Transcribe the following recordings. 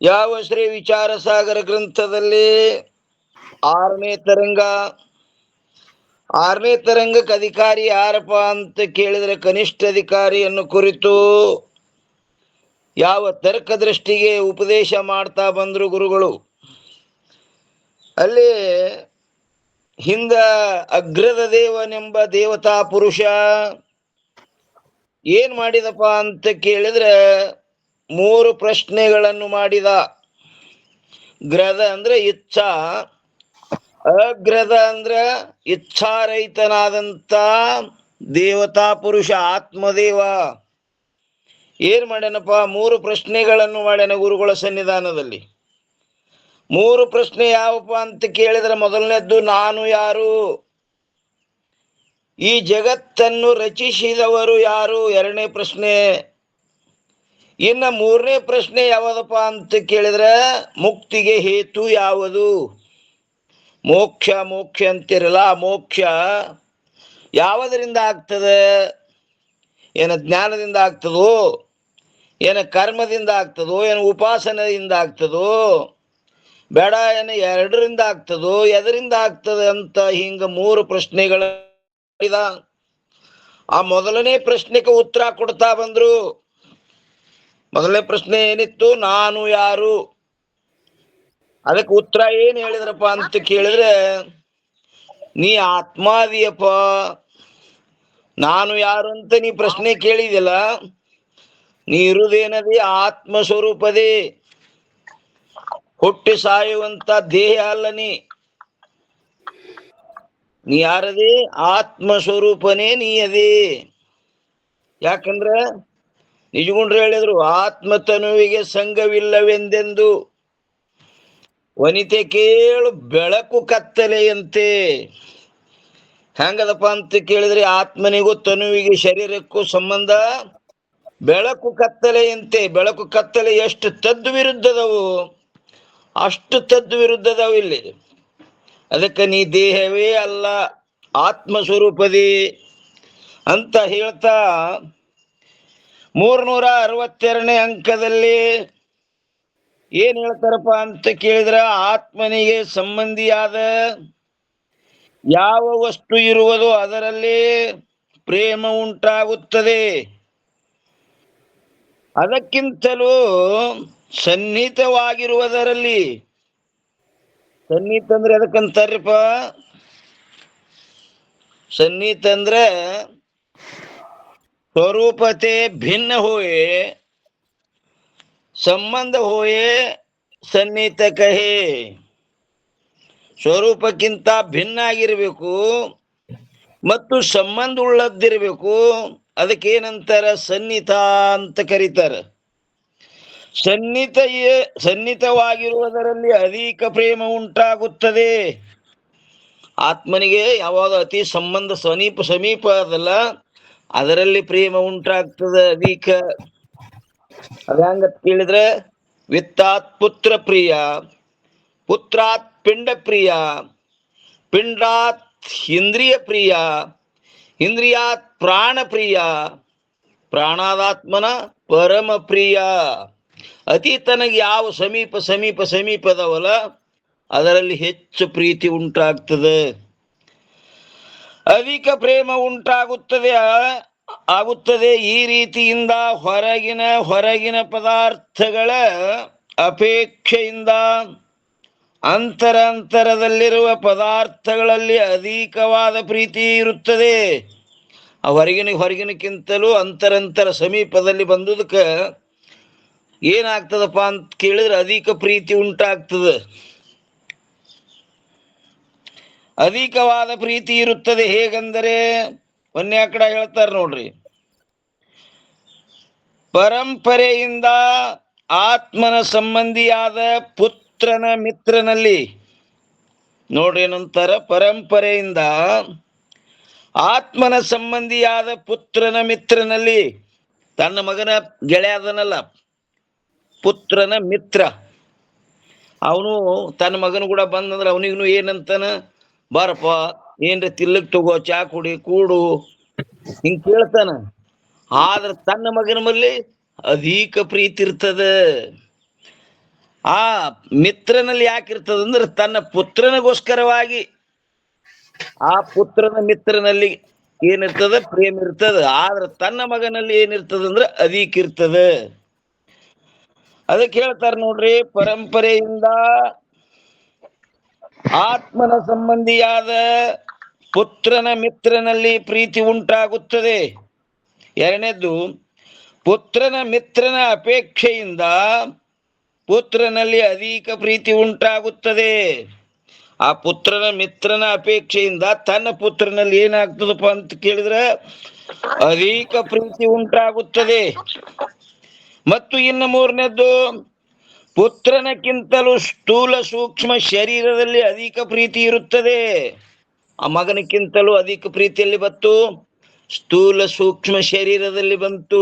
ಯಾವ ಶ್ರೀ ವಿಚಾರ ಸಾಗರ ಗ್ರಂಥದಲ್ಲಿ ಆರನೇ ತರಂಗ ತರಂಗಕ್ಕೆ ಅಧಿಕಾರಿ ಯಾರಪ್ಪ ಅಂತ ಕೇಳಿದ್ರೆ ಕನಿಷ್ಠ ಅಧಿಕಾರಿಯನ್ನು ಕುರಿತು ಯಾವ ತರ್ಕ ದೃಷ್ಟಿಗೆ ಉಪದೇಶ ಮಾಡ್ತಾ ಬಂದ್ರು ಗುರುಗಳು. ಅಲ್ಲಿ ಹಿಂದ ಅಗ್ರದ ದೇವನೆಂಬ ದೇವತಾ ಪುರುಷ ಏನ್ ಮಾಡಿದಪ್ಪ ಅಂತ ಕೇಳಿದ್ರೆ 3 ಪ್ರಶ್ನೆಗಳನ್ನು ಮಾಡಿದ. ಗ್ರದ ಅಂದ್ರೆ ಇಚ್ಛಾ, ಅಗ್ರದ ಅಂದ್ರ ಇಚ್ಛಾರಹಿತನಾದಂತ ದೇವತಾ ಪುರುಷ ಆತ್ಮದೇವ ಏನ್ ಮಾಡ್ಯಾನಪ್ಪ? 3 ಪ್ರಶ್ನೆಗಳನ್ನು ಮಾಡ್ಯಾನ ಗುರುಗಳ ಸನ್ನಿಧಾನದಲ್ಲಿ. 3 ಪ್ರಶ್ನೆ ಯಾವಪ್ಪ ಅಂತ ಕೇಳಿದ್ರೆ, ಮೊದಲನೇದ್ದು ನಾನು ಯಾರು, ಈ ಜಗತ್ತನ್ನು ರಚಿಸಿದವರು ಯಾರು, 2ನೇ ಪ್ರಶ್ನೆ. ಇನ್ನು 3ನೇ ಪ್ರಶ್ನೆ ಯಾವದಪ್ಪ ಅಂತ ಕೇಳಿದ್ರೆ, ಮುಕ್ತಿಗೆ ಹೇತು ಯಾವುದು? ಮೋಕ್ಷ ಅಂತಿರಲ್ಲ, ಮೋಕ್ಷ ಯಾವುದರಿಂದ ಆಗ್ತದೆ? ಏನ ಜ್ಞಾನದಿಂದ ಆಗ್ತದೋ, ಏನ ಕರ್ಮದಿಂದ ಆಗ್ತದೋ, ಏನು ಉಪಾಸನೆಯಿಂದ ಆಗ್ತದೋ, ಬೇಡ ಏನು 2ರಿಂದ ಆಗ್ತದೋ, ಎದರಿಂದ ಆಗ್ತದೆ ಅಂತ ಹಿಂಗ 3 ಪ್ರಶ್ನೆಗಳ. ಆ ಮೊದಲನೇ ಪ್ರಶ್ನೆಗೆ ಉತ್ತರ ಕೊಡ್ತಾ ಬಂದ್ರು. ಮೊದಲನೇ ಪ್ರಶ್ನೆ ಏನಿತ್ತು? ನಾನು ಯಾರು. ಅದಕ್ಕೆ ಉತ್ತರ ಏನ್ ಹೇಳಿದ್ರಪ್ಪ ಅಂತ ಕೇಳಿದ್ರೆ, ನೀ ಆತ್ಮಾದಿಯಪ್ಪ. ನಾನು ಯಾರು ಅಂತ ನೀ ಪ್ರಶ್ನೆ ಕೇಳಿದಿಲ್ಲ, ನೀ ಇರುವುದೇನದಿ ಆತ್ಮ ಸ್ವರೂಪದೇ, ಹುಟ್ಟಿ ಸಾಯುವಂತ ದೇಹ ಅಲ್ಲ. ನೀ ಯಾರದೇ? ಆತ್ಮ ಸ್ವರೂಪನೇ ನೀ ಅದೇ. ಯಾಕಂದ್ರೆ ನಿಜಗುಂಡ್ರು ಹೇಳಿದ್ರು, ಆತ್ಮತನುವಿಗೆ ಸಂಘವಿಲ್ಲವೆಂದೆಂದು ವನಿತೆ ಕೇಳು ಬೆಳಕು ಕತ್ತಲೆಯಂತೆ. ಹೆಂಗದಪ್ಪ ಅಂತ ಕೇಳಿದ್ರೆ, ಆತ್ಮನಿಗೂ ತನುವಿಗೆ ಶರೀರಕ್ಕೂ ಸಂಬಂಧ ಬೆಳಕು ಕತ್ತಲೆಯಂತೆ. ಬೆಳಕು ಕತ್ತಲೆ ಎಷ್ಟು ತದ್ದು ವಿರುದ್ಧದವು, ಅಷ್ಟು ತದ್ದು ವಿರುದ್ಧದವು ಇಲ್ಲಿ. ಅದಕ್ಕೆ ನೀ ದೇಹವೇ ಅಲ್ಲ, ಆತ್ಮ ಸ್ವರೂಪದಿ ಅಂತ ಹೇಳ್ತಾ 362ನೇ ಅಂಕದಲ್ಲಿ ಏನ್ ಹೇಳ್ತಾರಪ್ಪ ಅಂತ ಕೇಳಿದ್ರ, ಆತ್ಮನಿಗೆ ಸಂಬಂಧಿಯಾದ ಯಾವ ವಸ್ತು ಇರುವುದೋ ಅದರಲ್ಲಿ ಪ್ರೇಮ ಉಂಟಾಗುತ್ತದೆ. ಅದಕ್ಕಿಂತಲೂ ಸನ್ನಿಹಿತವಾಗಿರುವುದರಲ್ಲಿ, ಸನ್ನಿಹಿತ ಅಂದ್ರೆ ಅದಕ್ಕಂತಾರ್ರಿಪ್ಪ, ಸನ್ನಿಹಿತ ಅಂದ್ರೆ ಸ್ವರೂಪತೆ ಭಿನ್ನ ಹೋಯೆ ಸಂಬಂಧ ಹೋಯೆ ಸನ್ನಿಹಿತ ಕಹೆ. ಸ್ವರೂಪಕ್ಕಿಂತ ಭಿನ್ನ ಆಗಿರ್ಬೇಕು ಮತ್ತು ಸಂಬಂಧ ಉಳ್ಳದ್ದಿರ್ಬೇಕು. ಅದಕ್ಕೇನಂತಾರ? ಸನ್ನಿಹಿತ ಅಂತ ಕರೀತಾರ. ಸನ್ನಿಹಿತವಾಗಿರುವುದರಲ್ಲಿ ಅಧಿಕ ಪ್ರೇಮ ಉಂಟಾಗುತ್ತದೆ. ಆತ್ಮನಿಗೆ ಯಾವಾಗ ಅತಿ ಸಂಬಂಧ ಸಮೀಪ ಅದಲ್ಲ, ಅದರಲ್ಲಿ ಪ್ರೇಮ ಉಂಟಾಗ್ತದೆ ಅಧಿಕ. ಅದಂಗತ್ ಕೇಳಿದ್ರೆ, ವಿತ್ತಾತ್ ಪುತ್ರ ಪ್ರಿಯ, ಪುತ್ರಾತ್ ಪಿಂಡ ಪ್ರಿಯ, ಪಿಂಡಾತ್ ಇಂದ್ರಿಯ ಪ್ರಿಯ, ಇಂದ್ರಿಯಾತ್ ಪ್ರಾಣ ಪ್ರಿಯ, ಪ್ರಾಣಾದಾತ್ಮನ ಪರಮ ಪ್ರಿಯ. ಅತಿ ತನಗೆ ಯಾವ ಸಮೀಪದವಲ್ಲ ಅದರಲ್ಲಿ ಹೆಚ್ಚು ಪ್ರೀತಿ ಉಂಟಾಗ್ತದೆ, ಅಧಿಕ ಪ್ರೇಮ ಆಗುತ್ತದೆ. ಈ ರೀತಿಯಿಂದ ಹೊರಗಿನ ಪದಾರ್ಥಗಳ ಅಪೇಕ್ಷೆಯಿಂದ ಅಂತರದಲ್ಲಿರುವ ಪದಾರ್ಥಗಳಲ್ಲಿ ಅಧಿಕವಾದ ಪ್ರೀತಿ ಇರುತ್ತದೆ. ಆ ಹೊರಗಿನಕ್ಕಿಂತಲೂ ಅಂತರಂತರ ಸಮೀಪದಲ್ಲಿ ಬಂದುದಕ್ಕೆ ಏನಾಗ್ತದಪ್ಪ ಅಂತ ಕೇಳಿದ್ರೆ, ಅಧಿಕ ಪ್ರೀತಿ ಉಂಟಾಗ್ತದೆ, ಅಧಿಕವಾದ ಪ್ರೀತಿ ಇರುತ್ತದೆ. ಹೇಗಂದರೆ ಒಂದೇ ಕಡೆ ಹೇಳ್ತಾರೆ ನೋಡ್ರಿ, ಪರಂಪರೆಯಿಂದ ಆತ್ಮನ ಸಂಬಂಧಿಯಾದ ಪುತ್ರನ ಮಿತ್ರನಲ್ಲಿ. ನೋಡ್ರಿ ಏನಂತಾರ? ಪರಂಪರೆಯಿಂದ ಆತ್ಮನ ಸಂಬಂಧಿಯಾದ ಪುತ್ರನ ಮಿತ್ರನಲ್ಲಿ. ತನ್ನ ಮಗನ ಗೆಳೆಯದನಲ್ಲ, ಪುತ್ರನ ಮಿತ್ರ. ಅವನು ತನ್ನ ಮಗನ ಕೂಡ ಬಂದಂದ್ರೆ ಅವನಿಗೂ ಏನಂತಾನ? ಬಾರಪ್ಪ, ಏನ್ರಿ ತಿಲ್ಲಕ್ ತಗೋ, ಚಾ ಕುಡಿ, ಕೂಡು, ಹಿಂಗ್ ಕೇಳ್ತಾನ. ಆದ್ರೆ ತನ್ನ ಮಗನ ಮೇಲೆ ಅಧಿಕ ಪ್ರೀತಿ ಇರ್ತದ. ಆ ಮಿತ್ರನಲ್ಲಿ ಯಾಕಿರ್ತದಂದ್ರೆ ತನ್ನ ಪುತ್ರನಿಗೋಸ್ಕರವಾಗಿ ಆ ಪುತ್ರನ ಮಿತ್ರನಲ್ಲಿ ಏನಿರ್ತದ ಪ್ರೇಮ ಇರ್ತದ. ಆದ್ರೆ ತನ್ನ ಮಗನಲ್ಲಿ ಏನಿರ್ತದಂದ್ರೆ ಅದೀಕ್ ಇರ್ತದ. ಅದಕ್ಕೆ ಹೇಳ್ತಾರ ನೋಡ್ರಿ, ಪರಂಪರೆಯಿಂದ ಆತ್ಮನ ಸಂಬಂಧಿಯಾದ ಪುತ್ರನ ಮಿತ್ರನಲ್ಲಿ ಪ್ರೀತಿ ಉಂಟಾಗುತ್ತದೆ. ಎರಡನೇದ್ದು, ಪುತ್ರನ ಮಿತ್ರನ ಅಪೇಕ್ಷೆಯಿಂದ ಪುತ್ರನಲ್ಲಿ ಅಧಿಕ ಪ್ರೀತಿ ಉಂಟಾಗುತ್ತದೆ. ಆ ಪುತ್ರನ ಮಿತ್ರನ ಅಪೇಕ್ಷೆಯಿಂದ ತನ್ನ ಪುತ್ರನಲ್ಲಿ ಏನಾಗ್ತದಪ್ಪ ಅಂತ ಕೇಳಿದ್ರೆ ಅಧಿಕ ಪ್ರೀತಿ ಉಂಟಾಗುತ್ತದೆ. ಮತ್ತು ಇನ್ನು ಮೂರನೇದ್ದು, ಪುತ್ರನಕ್ಕಿಂತಲೂ ಸ್ಥೂಲ ಸೂಕ್ಷ್ಮ ಶರೀರದಲ್ಲಿ ಅಧಿಕ ಪ್ರೀತಿ ಇರುತ್ತದೆ. ಆ ಮಗನಕ್ಕಿಂತಲೂ ಅಧಿಕ ಪ್ರೀತಿಯಲ್ಲಿ ಬಂತು, ಸ್ಥೂಲ ಸೂಕ್ಷ್ಮ ಶರೀರದಲ್ಲಿ ಬಂತು.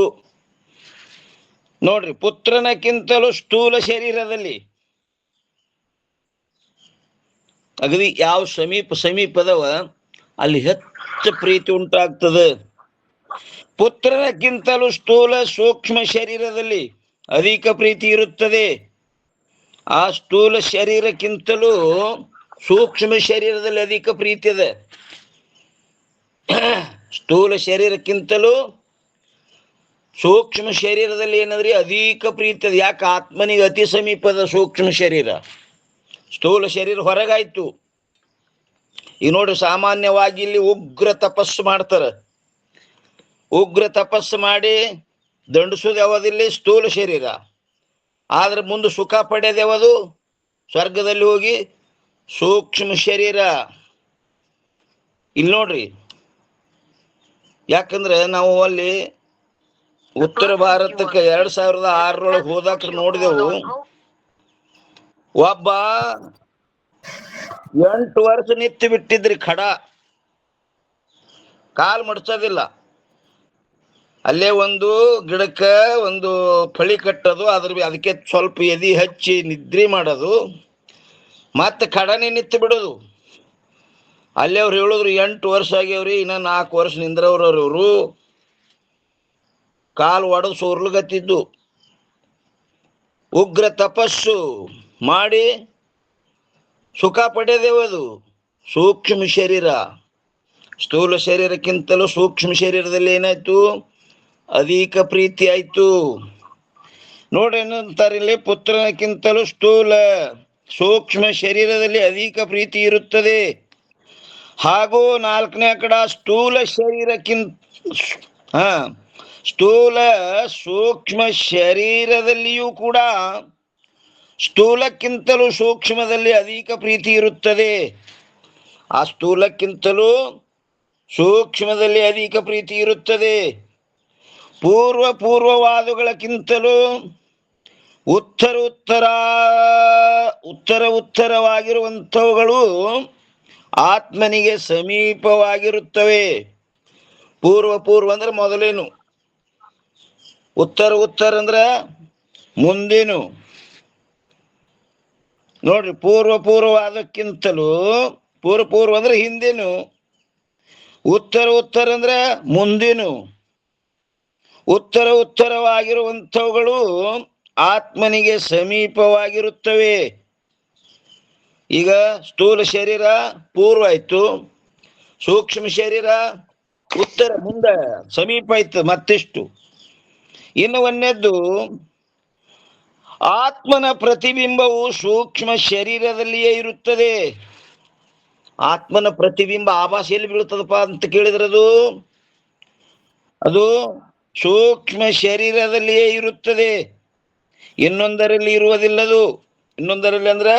ನೋಡ್ರಿ, ಪುತ್ರನಕ್ಕಿಂತಲೂ ಸ್ಥೂಲ ಶರೀರದಲ್ಲಿ ಅಗದಿ ಯಾವ ಸಮೀಪದವ ಅಲ್ಲಿ ಹೆಚ್ಚು ಪ್ರೀತಿ ಉಂಟಾಗ್ತದೆ. ಪುತ್ರನಕ್ಕಿಂತಲೂ ಸ್ಥೂಲ ಸೂಕ್ಷ್ಮ ಶರೀರದಲ್ಲಿ ಅಧಿಕ ಪ್ರೀತಿ ಇರುತ್ತದೆ. ಆ ಸ್ಥೂಲ ಶರೀರಕ್ಕಿಂತಲೂ ಸೂಕ್ಷ್ಮ ಶರೀರದಲ್ಲಿ ಅಧಿಕ ಪ್ರೀತಿ ಇದೆ. ಸ್ಥೂಲ ಶರೀರಕ್ಕಿಂತಲೂ ಸೂಕ್ಷ್ಮ ಶರೀರದಲ್ಲಿ ಏನಂದ್ರೆ ಅಧಿಕ ಪ್ರೀತಿ ಇದೆ. ಯಾಕೆ? ಆತ್ಮನಿಗೆ ಅತಿ ಸಮೀಪದ ಸೂಕ್ಷ್ಮ ಶರೀರ, ಸ್ಥೂಲ ಶರೀರ ಹೊರಗಾಯ್ತು. ಈಗ ನೋಡ್ರಿ, ಸಾಮಾನ್ಯವಾಗಿ ಇಲ್ಲಿ ಉಗ್ರ ತಪಸ್ಸು ಮಾಡ್ತಾರೆ. ಉಗ್ರ ತಪಸ್ಸು ಮಾಡಿ ದಂಡಿಸೋದು ಯಾವದಿಲ್ಲಿ? ಸ್ಥೂಲ ಶರೀರ. ಆದ್ರೆ ಮುಂದೆ ಸುಖ ಪಡೆಯೋದು ಯಾವುದು? ಸ್ವರ್ಗದಲ್ಲಿ ಹೋಗಿ ಸೂಕ್ಷ್ಮ ಶರೀರ. ಇಲ್ಲಿ ನೋಡ್ರಿ, ಯಾಕಂದ್ರೆ ನಾವು ಅಲ್ಲಿ ಉತ್ತರ ಭಾರತಕ್ಕೆ 2006 ಹೋದಾಕ ನೋಡಿದೆವು. ಒಬ್ಬ 8 ವರ್ಷ ನಿಂತು ಬಿಟ್ಟಿದ್ರಿ ಖಡ, ಕಾಲ್ ಮಡ್ಸೋದಿಲ್ಲ. ಅಲ್ಲೇ ಒಂದು ಗಿಡಕ್ಕ ಒಂದು ಫಳಿ ಕಟ್ಟೋದು, ಅದಕ್ಕೆ ಸ್ವಲ್ಪ ಎದಿ ಹಚ್ಚಿ ನಿದ್ರೆ ಮಾಡೋದು, ಮತ್ತೆ ಖಡನೆ ನಿಂತು ಬಿಡೋದು. ಅಲ್ಲೇ ಅವ್ರು ಹೇಳಿದ್ರು, 8 ವರ್ಷ ಆಗ್ಯಾವ್ರಿ, ಇನ್ನ 4 ವರ್ಷ ನಿಂದ್ರವ್ರವ್ರು. ಇವರು ಕಾಲು ಒಡೆದು ಸೋರ್ಲಗತ್ತಿದ್ದು. ಉಗ್ರ ತಪಸ್ಸು ಮಾಡಿ ಸುಖ ಪಡೆದೇವದು ಸೂಕ್ಷ್ಮ ಶರೀರ. ಸ್ಥೂಲ ಶರೀರಕ್ಕಿಂತಲೂ ಸೂಕ್ಷ್ಮ ಶರೀರದಲ್ಲಿ ಏನಾಯ್ತು? ಅಧಿಕ ಪ್ರೀತಿ ಆಯ್ತು. ನೋಡ್ರಿ ಏನಂತಾರೆ ಇಲ್ಲಿ, ಪುತ್ರನಕ್ಕಿಂತಲೂ ಸ್ಥೂಲ ಸೂಕ್ಷ್ಮ ಶರೀರದಲ್ಲಿ ಅಧಿಕ ಪ್ರೀತಿ ಇರುತ್ತದೆ. ಹಾಗೂ 4ನೇ ಕಡ, ಸ್ಥೂಲ ಶರೀರಕ್ಕಿಂತ ಸ್ಥೂಲ ಸೂಕ್ಷ್ಮ ಶರೀರದಲ್ಲಿಯೂ ಕೂಡ ಸ್ಥೂಲಕ್ಕಿಂತಲೂ ಸೂಕ್ಷ್ಮದಲ್ಲಿ ಅಧಿಕ ಪ್ರೀತಿ ಇರುತ್ತದೆ. ಆ ಸ್ಥೂಲಕ್ಕಿಂತಲೂ ಸೂಕ್ಷ್ಮದಲ್ಲಿ ಅಧಿಕ ಪ್ರೀತಿ ಇರುತ್ತದೆ. ಪೂರ್ವವಾದಗಳಕ್ಕಿಂತಲೂ ಉತ್ತರವಾಗಿರುವಂಥವುಗಳು ಆತ್ಮನಿಗೆ ಸಮೀಪವಾಗಿರುತ್ತವೆ. ಪೂರ್ವ ಅಂದ್ರೆ ಮೊದಲೇನು, ಉತ್ತರ ಅಂದ್ರೆ ಮುಂದೇನು. ನೋಡ್ರಿ, ಪೂರ್ವವಾದಕ್ಕಿಂತಲೂ ಪೂರ್ವ ಅಂದ್ರೆ ಹಿಂದೇನು, ಉತ್ತರ ಅಂದ್ರೆ ಮುಂದೇನು. ಉತ್ತರವಾಗಿರುವಂಥವುಗಳು ಆತ್ಮನಿಗೆ ಸಮೀಪವಾಗಿರುತ್ತವೆ. ಈಗ ಸ್ಥೂಲ ಶರೀರ ಪೂರ್ವ ಆಯ್ತು, ಸೂಕ್ಷ್ಮ ಶರೀರ ಉತ್ತರ ಮುಂದೆ ಸಮೀಪ ಆಯ್ತು ಮತ್ತೆಷ್ಟು. ಇನ್ನು ಒಂದನೇದ್ದು, ಆತ್ಮನ ಪ್ರತಿಬಿಂಬವು ಸೂಕ್ಷ್ಮ ಶರೀರದಲ್ಲಿಯೇ ಇರುತ್ತದೆ. ಆತ್ಮನ ಪ್ರತಿಬಿಂಬ ಆಭಾಸೆಯಲ್ಲಿ ಬೀಳುತ್ತದಪ್ಪ ಅಂತ ಕೇಳಿದ್ರೆ ಅದು ಸೂಕ್ಷ್ಮ ಶರೀರದಲ್ಲಿಯೇ ಇರುತ್ತದೆ, ಇನ್ನೊಂದರಲ್ಲಿ ಇರುವುದಿಲ್ಲದು. ಇನ್ನೊಂದರಲ್ಲಿ ಅಂದ್ರೆ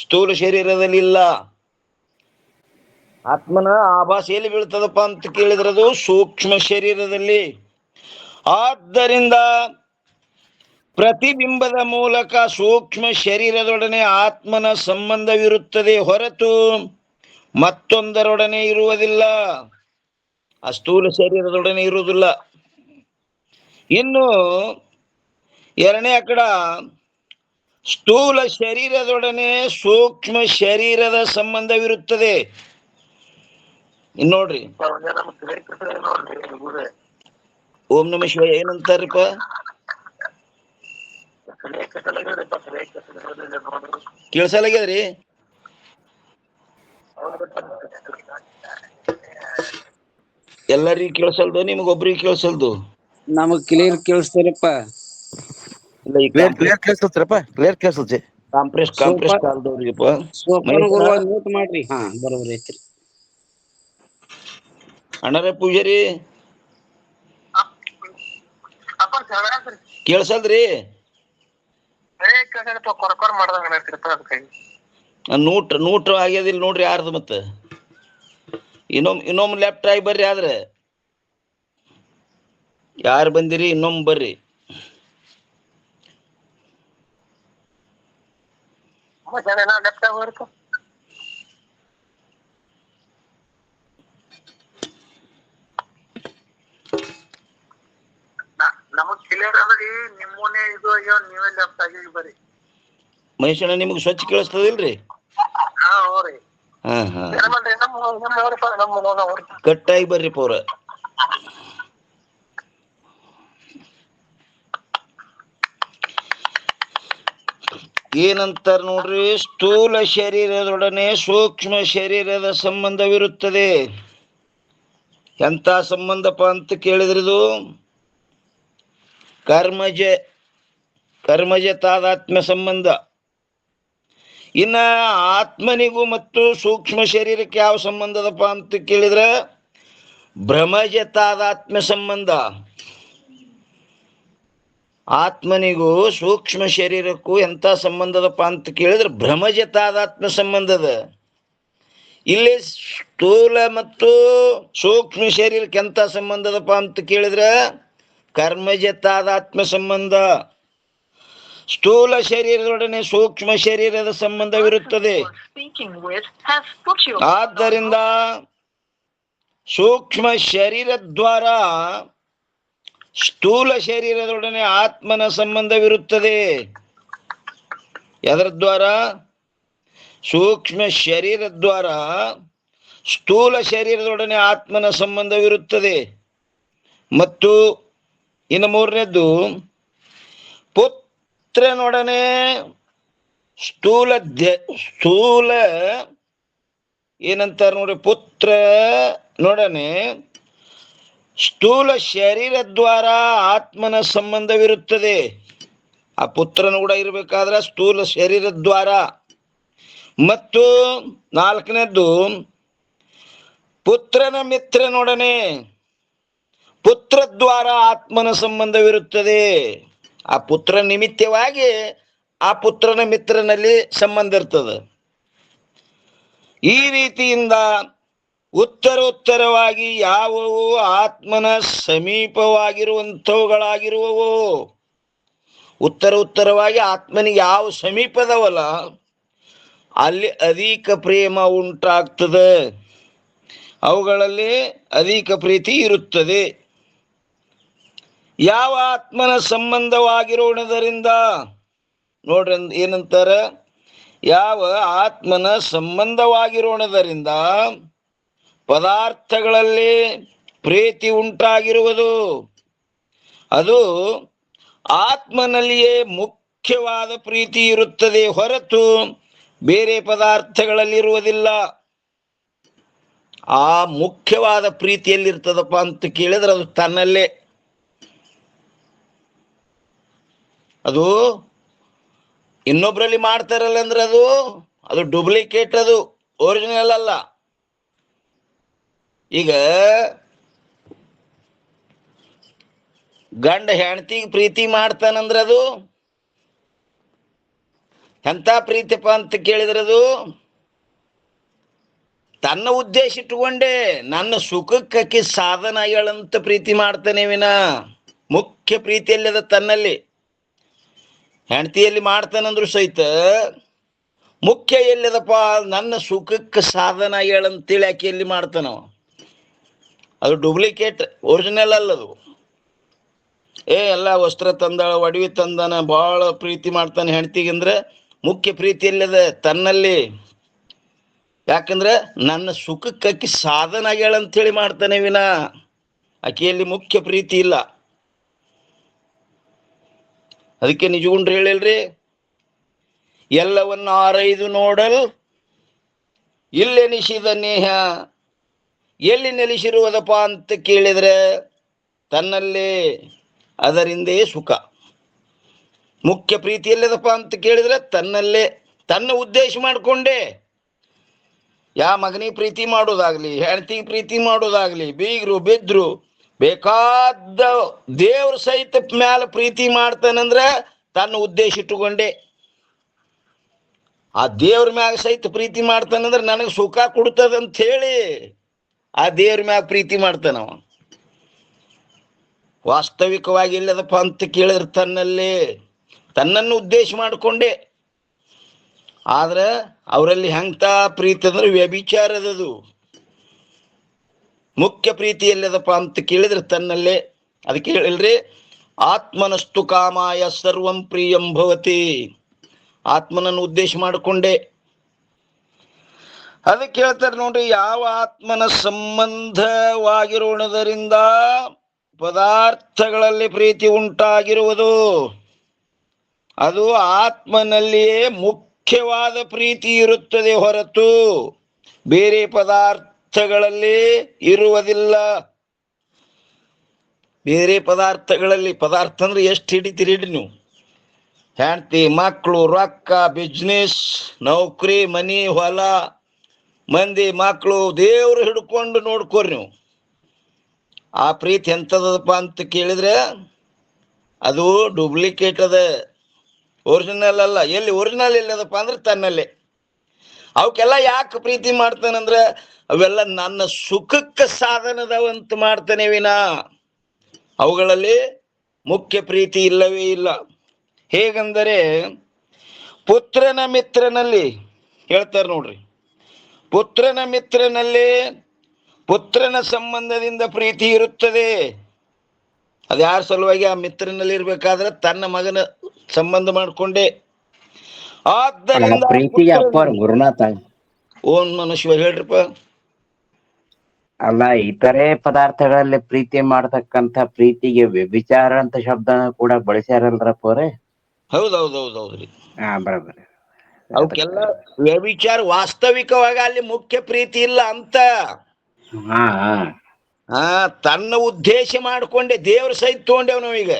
ಸ್ಥೂಲ ಶರೀರದಲ್ಲಿ ಇಲ್ಲ. ಆತ್ಮನ ಆಭಾಸೆಯಲ್ಲಿ ಬೀಳ್ತದಪ್ಪ ಅಂತ ಕೇಳಿದ್ರದು ಸೂಕ್ಷ್ಮ ಶರೀರದಲ್ಲಿ. ಆದ್ದರಿಂದ ಪ್ರತಿಬಿಂಬದ ಮೂಲಕ ಸೂಕ್ಷ್ಮ ಶರೀರದೊಡನೆ ಆತ್ಮನ ಸಂಬಂಧವಿರುತ್ತದೆ ಹೊರತು ಮತ್ತೊಂದರೊಡನೆ ಇರುವುದಿಲ್ಲ. ಆ ಸ್ಥೂಲ ಶರೀರದೊಡನೆ ಇರುವುದಿಲ್ಲ. ಇನ್ನು 2ನೇ ಕಡ, ಸ್ಥೂಲ ಶರೀರದೊಡನೆ ಸೂಕ್ಷ್ಮ ಶರೀರದ ಸಂಬಂಧವಿರುತ್ತದೆ. ನೋಡ್ರಿ, ಓಂ ನಮ ಶಿವಾಯ ಏನಂತಾರಪ್ಪ? ಕೇಳ್ಸಲಾಗ್ಯದ್ರಿ? ಎಲ್ಲರಿಗೂ ಕೇಳ್ಸಲ್ದು, ನಿಮ್ಗೊಬ್ರಿಗೆ ಕೇಳ್ಸಲ್ದು? ನಮಗ್ ಕ್ಲಿಯರ್ ಕೇಳಿಸ್ತಾರಪ್ಪ. ಇಲ್ಲ, ಈ ಕ್ಲಿಯರ್ ಕೇಳಿಸ್ತೈತ್ರಪ್ಪ, ಕ್ಲಿಯರ್ ಕೇಳಿಸ್ತೈತಿ. ಕಾಂಪ್ರೆಸ್ ಕಾಲ್ದವ್ರಿಗಪ್ಪ. ಸೋಪನ ಗುರುವ ಮ್ಯೂಟ್ ಮಾಡ್ರಿ. ಹಾ, ಬರೋಬ್ರಿ ಐತ್ರಿ. ಅಣ್ಣಾರ ಪೂಜಾರಿ ಕೇಳ್ಸಲ್ರಿ? ನೂಟ್ ಆಗ್ಯದಿಲ್ಲ ನೋಡ್ರಿ ಯಾರ್ದು. ಮತ್ತ ಇನ್ನೊಮ್ಮೆ ಲೆಫ್ಟ್ ಆಗಿ ಬರ್ರಿ. ಆದ್ರೆ ಯಾರು ಬಂದಿರಿ ಇನ್ನೊಮ್ಮೆ ಬರ್ರಿ. ಮಹೇಶಣ್ಣ, ನಿಮ್ಗೆ ಸ್ವಚ್ಛ ಕೇಳಿಸ್ತದಿಲ್ರಿ? ಹಾ ಹಾ, ಕಟ್ಟಾಗಿ ಬರ್ರಿ ಪೌರ. ಏನಂತಾರ ನೋಡ್ರಿ, ಸ್ಥೂಲ ಶರೀರದೊಡನೆ ಸೂಕ್ಷ್ಮ ಶರೀರದ ಸಂಬಂಧವಿರುತ್ತದೆ. ಎಂತ ಸಂಬಂಧಪ್ಪ ಅಂತ ಕೇಳಿದ್ರಿದು ಕರ್ಮಜ ತಾದಾತ್ಮ್ಯ ಸಂಬಂಧ. ಇನ್ನ ಆತ್ಮನಿಗೂ ಮತ್ತು ಸೂಕ್ಷ್ಮ ಶರೀರಕ್ಕೆ ಯಾವ ಸಂಬಂಧದಪ್ಪ ಅಂತ ಕೇಳಿದ್ರ ಭ್ರಮಜ ತಾದಾತ್ಮ್ಯ ಸಂಬಂಧ. ಆತ್ಮನಿಗೂ ಸೂಕ್ಷ್ಮ ಶರೀರಕ್ಕೂ ಎಂತ ಸಂಬಂಧದಪ್ಪ ಅಂತ ಕೇಳಿದ್ರೆ ಭ್ರಮಜ ತಾದಾತ್ಮ್ಯ ಸಂಬಂಧದ. ಇಲ್ಲಿ ಸ್ಥೂಲ ಮತ್ತು ಸೂಕ್ಷ್ಮ ಶರೀರಕ್ಕೆ ಎಂತ ಸಂಬಂಧದಪ್ಪ ಅಂತ ಕೇಳಿದ್ರೆ ಕರ್ಮಜ ತಾದಾತ್ಮ್ಯ ಸಂಬಂಧ. ಸ್ಥೂಲ ಶರೀರದೊಡನೆ ಸೂಕ್ಷ್ಮ ಶರೀರದ ಸಂಬಂಧವಿರುತ್ತದೆ. ಆದ್ದರಿಂದ ಸೂಕ್ಷ್ಮ ಶರೀರ ದ್ವಾರ ಸ್ಥೂಲ ಶರೀರದೊಡನೆ ಆತ್ಮನ ಸಂಬಂಧವಿರುತ್ತದೆ. ಅದರ ದ್ವಾರ ಸೂಕ್ಷ್ಮ ಶರೀರ ದ್ವಾರ ಸ್ಥೂಲ ಶರೀರದೊಡನೆ ಆತ್ಮನ ಸಂಬಂಧವಿರುತ್ತದೆ. ಮತ್ತು ಇನ್ನು ಮೂರನೇದ್ದು, ಪುತ್ರನೊಡನೆ ಸ್ಥೂಲ ಏನಂತಾರ ನೋಡಿ, ಪುತ್ರನೊಡನೆ ಸ್ಥೂಲ ಶರೀರ ದ್ವಾರ ಆತ್ಮನ ಸಂಬಂಧವಿರುತ್ತದೆ. ಆ ಪುತ್ರನ ಕೂಡ ಇರಬೇಕಾದ್ರೆ ಸ್ಥೂಲ ಶರೀರ ದ್ವಾರ. ಮತ್ತು ನಾಲ್ಕನೇದ್ದು, ಪುತ್ರನ ಮಿತ್ರನೊಡನೆ ಪುತ್ರದ್ವಾರ ಆತ್ಮನ ಸಂಬಂಧವಿರುತ್ತದೆ. ಆ ಪುತ್ರ ನಿಮಿತ್ತವಾಗಿ ಆ ಪುತ್ರನ ಮಿತ್ರನಲ್ಲಿ ಸಂಬಂಧ ಇರ್ತದೆ. ಈ ರೀತಿಯಿಂದ ಉತ್ತರೋತ್ತರವಾಗಿ ಯಾವುವು ಆತ್ಮನ ಸಮೀಪವಾಗಿರುವಂಥವುಗಳಾಗಿರುವವು, ಉತ್ತರವಾಗಿ ಆತ್ಮನಿಗೆ ಯಾವ ಸಮೀಪದವಲ್ಲ ಅಲ್ಲಿ ಅಧಿಕ ಪ್ರೇಮ ಉಂಟಾಗ್ತದೆ, ಅವುಗಳಲ್ಲಿ ಅಧಿಕ ಪ್ರೀತಿ ಇರುತ್ತದೆ. ಯಾವ ಆತ್ಮನ ಸಂಬಂಧವಾಗಿರೋಣದರಿಂದ ನೋಡ್ರಿ ಏನಂತಾರ, ಯಾವ ಆತ್ಮನ ಸಂಬಂಧವಾಗಿರೋಣದರಿಂದ ಪದಾರ್ಥಗಳಲ್ಲಿ ಪ್ರೀತಿ ಉಂಟಾಗಿರುವುದು, ಅದು ಆತ್ಮನಲ್ಲಿಯೇ ಮುಖ್ಯವಾದ ಪ್ರೀತಿ ಇರುತ್ತದೆ, ಹೊರತು ಬೇರೆ ಪದಾರ್ಥಗಳಲ್ಲಿರುವುದಿಲ್ಲ. ಆ ಮುಖ್ಯವಾದ ಪ್ರೀತಿಯಲ್ಲಿರ್ತದಪ್ಪ ಅಂತ ಕೇಳಿದ್ರೆ ಅದು ತನ್ನಲ್ಲೇ. ಅದು ಇನ್ನೊಬ್ರಲ್ಲಿ ಮಾಡ್ತಾರಲ್ಲ ಅಂದ್ರೆ ಅದು ಡೂಪ್ಲಿಕೇಟ್, ಅದು ಒರಿಜಿನಲ್ ಅಲ್ಲ. ಈಗ ಗಂಡ ಹೆಂಡತಿಗೆ ಪ್ರೀತಿ ಮಾಡ್ತಾನಂದ್ರೆ ಅದು ಎಂತ ಪ್ರೀತಿಪ್ಪ ಅಂತ ಕೇಳಿದ್ರೆ ಅದು ತನ್ನ ಉದ್ದೇಶ ಇಟ್ಟುಕೊಂಡೆ ನನ್ನ ಸುಖಕ್ಕೆ ಸಾಧನ ಆಗ್ಯಾಳಂತ ಪ್ರೀತಿ ಮಾಡ್ತಾನೆ ವಿನ ಮುಖ್ಯ ಪ್ರೀತಿಯಲ್ಲಿ ಅದ ತನ್ನಲ್ಲಿ. ಹೆಂಡತಿಯಲ್ಲಿ ಮಾಡ್ತಾನಂದ್ರು ಸಹಿತ ಮುಖ್ಯ ಎಲ್ಲಿದಪ್ಪ, ನನ್ನ ಸುಖಕ್ಕೆ ಸಾಧನ ಆಗ್ಯಾಳಂತೇಳಿ ಆಕೆಯಲ್ಲಿ ಮಾಡ್ತಾನವ. ಅದು ಡೂಪ್ಲಿಕೇಟ್, ಒರಿಜಿನಲ್ ಅಲ್ಲದು. ಎಲ್ಲ ವಸ್ತ್ರ ತಂದಾಳ, ಒಡವಿ ತಂದಾನ, ಬಹಳ ಪ್ರೀತಿ ಮಾಡ್ತಾನೆ ಹೆಂಡತಿಗೆ ಅಂದ್ರೆ ಮುಖ್ಯ ಪ್ರೀತಿಯಲ್ಲದ ತನ್ನಲ್ಲಿ. ಯಾಕಂದ್ರೆ ನನ್ನ ಸುಖಕ್ಕೆ ಸಾಧನ ಆಗ್ಯಾಳ ಅಂತೇಳಿ ಮಾಡ್ತಾನೆ ವಿನ ಆಕೆಯಲ್ಲಿ ಮುಖ್ಯ ಪ್ರೀತಿ ಇಲ್ಲ. ಅದಕ್ಕೆ ನಿಜಗುಂಡ್ರು ಹೇಳಿಲ್ರಿ, ಎಲ್ಲವನ್ನು ಆರೈದು ನೋಡಲ್ ಇಲ್ಲೆನಿಸಿದ ನೇಹ, ಎಲ್ಲಿ ನೆಲೆಸಿರುವುದಪ್ಪ ಅಂತ ಕೇಳಿದ್ರೆ ತನ್ನಲ್ಲೇ, ಅದರಿಂದೇ ಸುಖ. ಮುಖ್ಯ ಪ್ರೀತಿ ಎಲ್ಲಿದಪ್ಪ ಅಂತ ಕೇಳಿದ್ರೆ ತನ್ನಲ್ಲೇ, ತನ್ನ ಉದ್ದೇಶ ಮಾಡಿಕೊಂಡೇ. ಯಾ ಮಗನಿಗೆ ಪ್ರೀತಿ ಮಾಡೋದಾಗ್ಲಿ, ಹೆಂಡತಿಗೆ ಪ್ರೀತಿ ಮಾಡೋದಾಗ್ಲಿ, ಬೀಗರು ಬಿದ್ರು ಬೇಕಾದ ದೇವ್ರ ಸಹಿತ ಮ್ಯಾಲ ಪ್ರೀತಿ ಮಾಡ್ತಾನಂದ್ರ ತನ್ನ ಉದ್ದೇಶ ಇಟ್ಟುಕೊಂಡೆ. ಆ ದೇವ್ರ ಮ್ಯಾಗ ಸಹಿತ ಪ್ರೀತಿ ಮಾಡ್ತಾನಂದ್ರ ನನಗೆ ಸುಖ ಕೊಡ್ತದಂತ ಹೇಳಿ ಆ ದೇವ್ರ ಮ್ಯಾಗ ಪ್ರೀತಿ ಮಾಡ್ತಾನವ. ವಾಸ್ತವಿಕವಾಗಿ ಇಲ್ಲದಪ್ಪ ಅಂತ ಕೇಳಿದ್ರೆ ತನ್ನಲ್ಲಿ, ತನ್ನನ್ನು ಉದ್ದೇಶ ಮಾಡಿಕೊಂಡೆ. ಆದ್ರೆ ಅವರಲ್ಲಿ ಹೆಂತ ಪ್ರೀತಿ ಅಂದ್ರೆ ವ್ಯಭಿಚಾರದದು. ಮುಖ್ಯ ಪ್ರೀತಿ ಎಲ್ಲದಪ್ಪ ಅಂತ ಕೇಳಿದ್ರೆ ತನ್ನಲ್ಲೇ. ಅದಕ್ಕೆ ಹೇಳಿಲ್ರಿ, ಆತ್ಮನಸ್ತು ಕಾಮಾಯ ಸರ್ವಂ ಪ್ರಿಯಂ ಭವತಿ. ಆತ್ಮನನ್ನು ಉದ್ದೇಶ ಮಾಡಿಕೊಂಡೆ. ಅದಕ್ಕೆ ಹೇಳ್ತಾರೆ ನೋಡ್ರಿ, ಯಾವ ಆತ್ಮನ ಸಂಬಂಧವಾಗಿರೋಣದರಿಂದ ಪದಾರ್ಥಗಳಲ್ಲಿ ಪ್ರೀತಿ ಉಂಟಾಗಿರುವುದು, ಅದು ಆತ್ಮನಲ್ಲಿಯೇ ಮುಖ್ಯವಾದ ಪ್ರೀತಿ ಇರುತ್ತದೆ ಹೊರತು ಬೇರೆ ಪದಾರ್ಥಗಳಲ್ಲಿ ಇರುವುದಿಲ್ಲ. ಬೇರೆ ಪದಾರ್ಥಗಳಲ್ಲಿ, ಪದಾರ್ಥ ಅಂದ್ರೆ ಎಷ್ಟು ಹಿಡಿತೀರಿ ನೀವು? ಹೆಂಡತಿ, ಮಕ್ಕಳು, ರೊಕ್ಕ, ಬಿಸ್ನೆಸ್, ನೌಕರಿ, ಮನಿ, ಹೊಲ, ಮಂದಿ, ಮಕ್ಕಳು, ದೇವ್ರು ಹಿಡ್ಕೊಂಡು ನೋಡ್ಕೋರಿ ನೀವು. ಆ ಪ್ರೀತಿ ಎಂಥದಪ್ಪ ಅಂತ ಕೇಳಿದ್ರೆ ಅದು ಡೂಪ್ಲಿಕೇಟ್ ಅದ, ಒರಿಜಿನಲ್ ಅಲ್ಲ. ಎಲ್ಲಿ ಒರಿಜಿನಲ್ ಎಲ್ಲದಪ್ಪ ಅಂದ್ರೆ ತನ್ನಲ್ಲೇ. ಅವಕ್ಕೆಲ್ಲ ಯಾಕೆ ಪ್ರೀತಿ ಮಾಡ್ತಾನಂದ್ರೆ ಅವೆಲ್ಲ ನನ್ನ ಸುಖಕ್ಕೆ ಸಾಧನದವಂತ ಮಾಡ್ತಾನೆ ವಿನ ಅವುಗಳಲ್ಲಿ ಮುಖ್ಯ ಪ್ರೀತಿ ಇಲ್ಲವೇ ಇಲ್ಲ. ಹೇಗೆಂದರೆ ಪುತ್ರನ ಮಿತ್ರನಲ್ಲಿ ಹೇಳ್ತಾರೆ ನೋಡ್ರಿ, ಪುತ್ರನ ಮಿತ್ರನಲ್ಲಿ ಪುತ್ರನ ಸಂಬಂಧದಿಂದ ಪ್ರೀತಿ ಇರುತ್ತದೆ. ಅದು ಯಾರ ಸಲುವಾಗಿ? ಆ ಮಿತ್ರನಲ್ಲಿ ಇರ್ಬೇಕಾದ್ರೆ ತನ್ನ ಮಗನ ಸಂಬಂಧ ಮಾಡಿಕೊಂಡೆ. ಆದ್ದರಿಂದ ಪ್ರೀತಿಗೆ ಅಪ್ಪಾರ ಗುರುನಾಥ, ಓಂ ನಮಃ ಶಿವಾಯ. ಹೇಳ್ರಪ್ಪ. ಅಲ್ಲ, ಇತರೆ ಪದಾರ್ಥಗಳಲ್ಲಿ ಪ್ರೀತಿ ಮಾಡ್ತಕ್ಕಂಥ ಪ್ರೀತಿಗೆ ವ್ಯಭಿಚಾರ ಅಂತ ಶಬ್ದನ ಕೂಡ ಬಳಸ್ಯಾರಲ್ರಪ್ಪ ಅವ್ರೆ. ಹೌದೌದೌದೌದ್ರಿ. ಹಾ, ಬರೋಬರಿ. ಅವಕ್ಕೆಲ್ಲ ವ್ಯಭಿಚಾರ. ವಾಸ್ತವಿಕವಾಗಿ ಅಲ್ಲಿ ಮುಖ್ಯ ಪ್ರೀತಿ ಇಲ್ಲ ಅಂತ. ಹಾ ತನ್ನ ಉದ್ದೇಶ ಮಾಡಿಕೊಂಡೆ. ದೇವ್ರ ಸಹಿತ ತಗೊಂಡೇವ್ ನಾವೀಗ.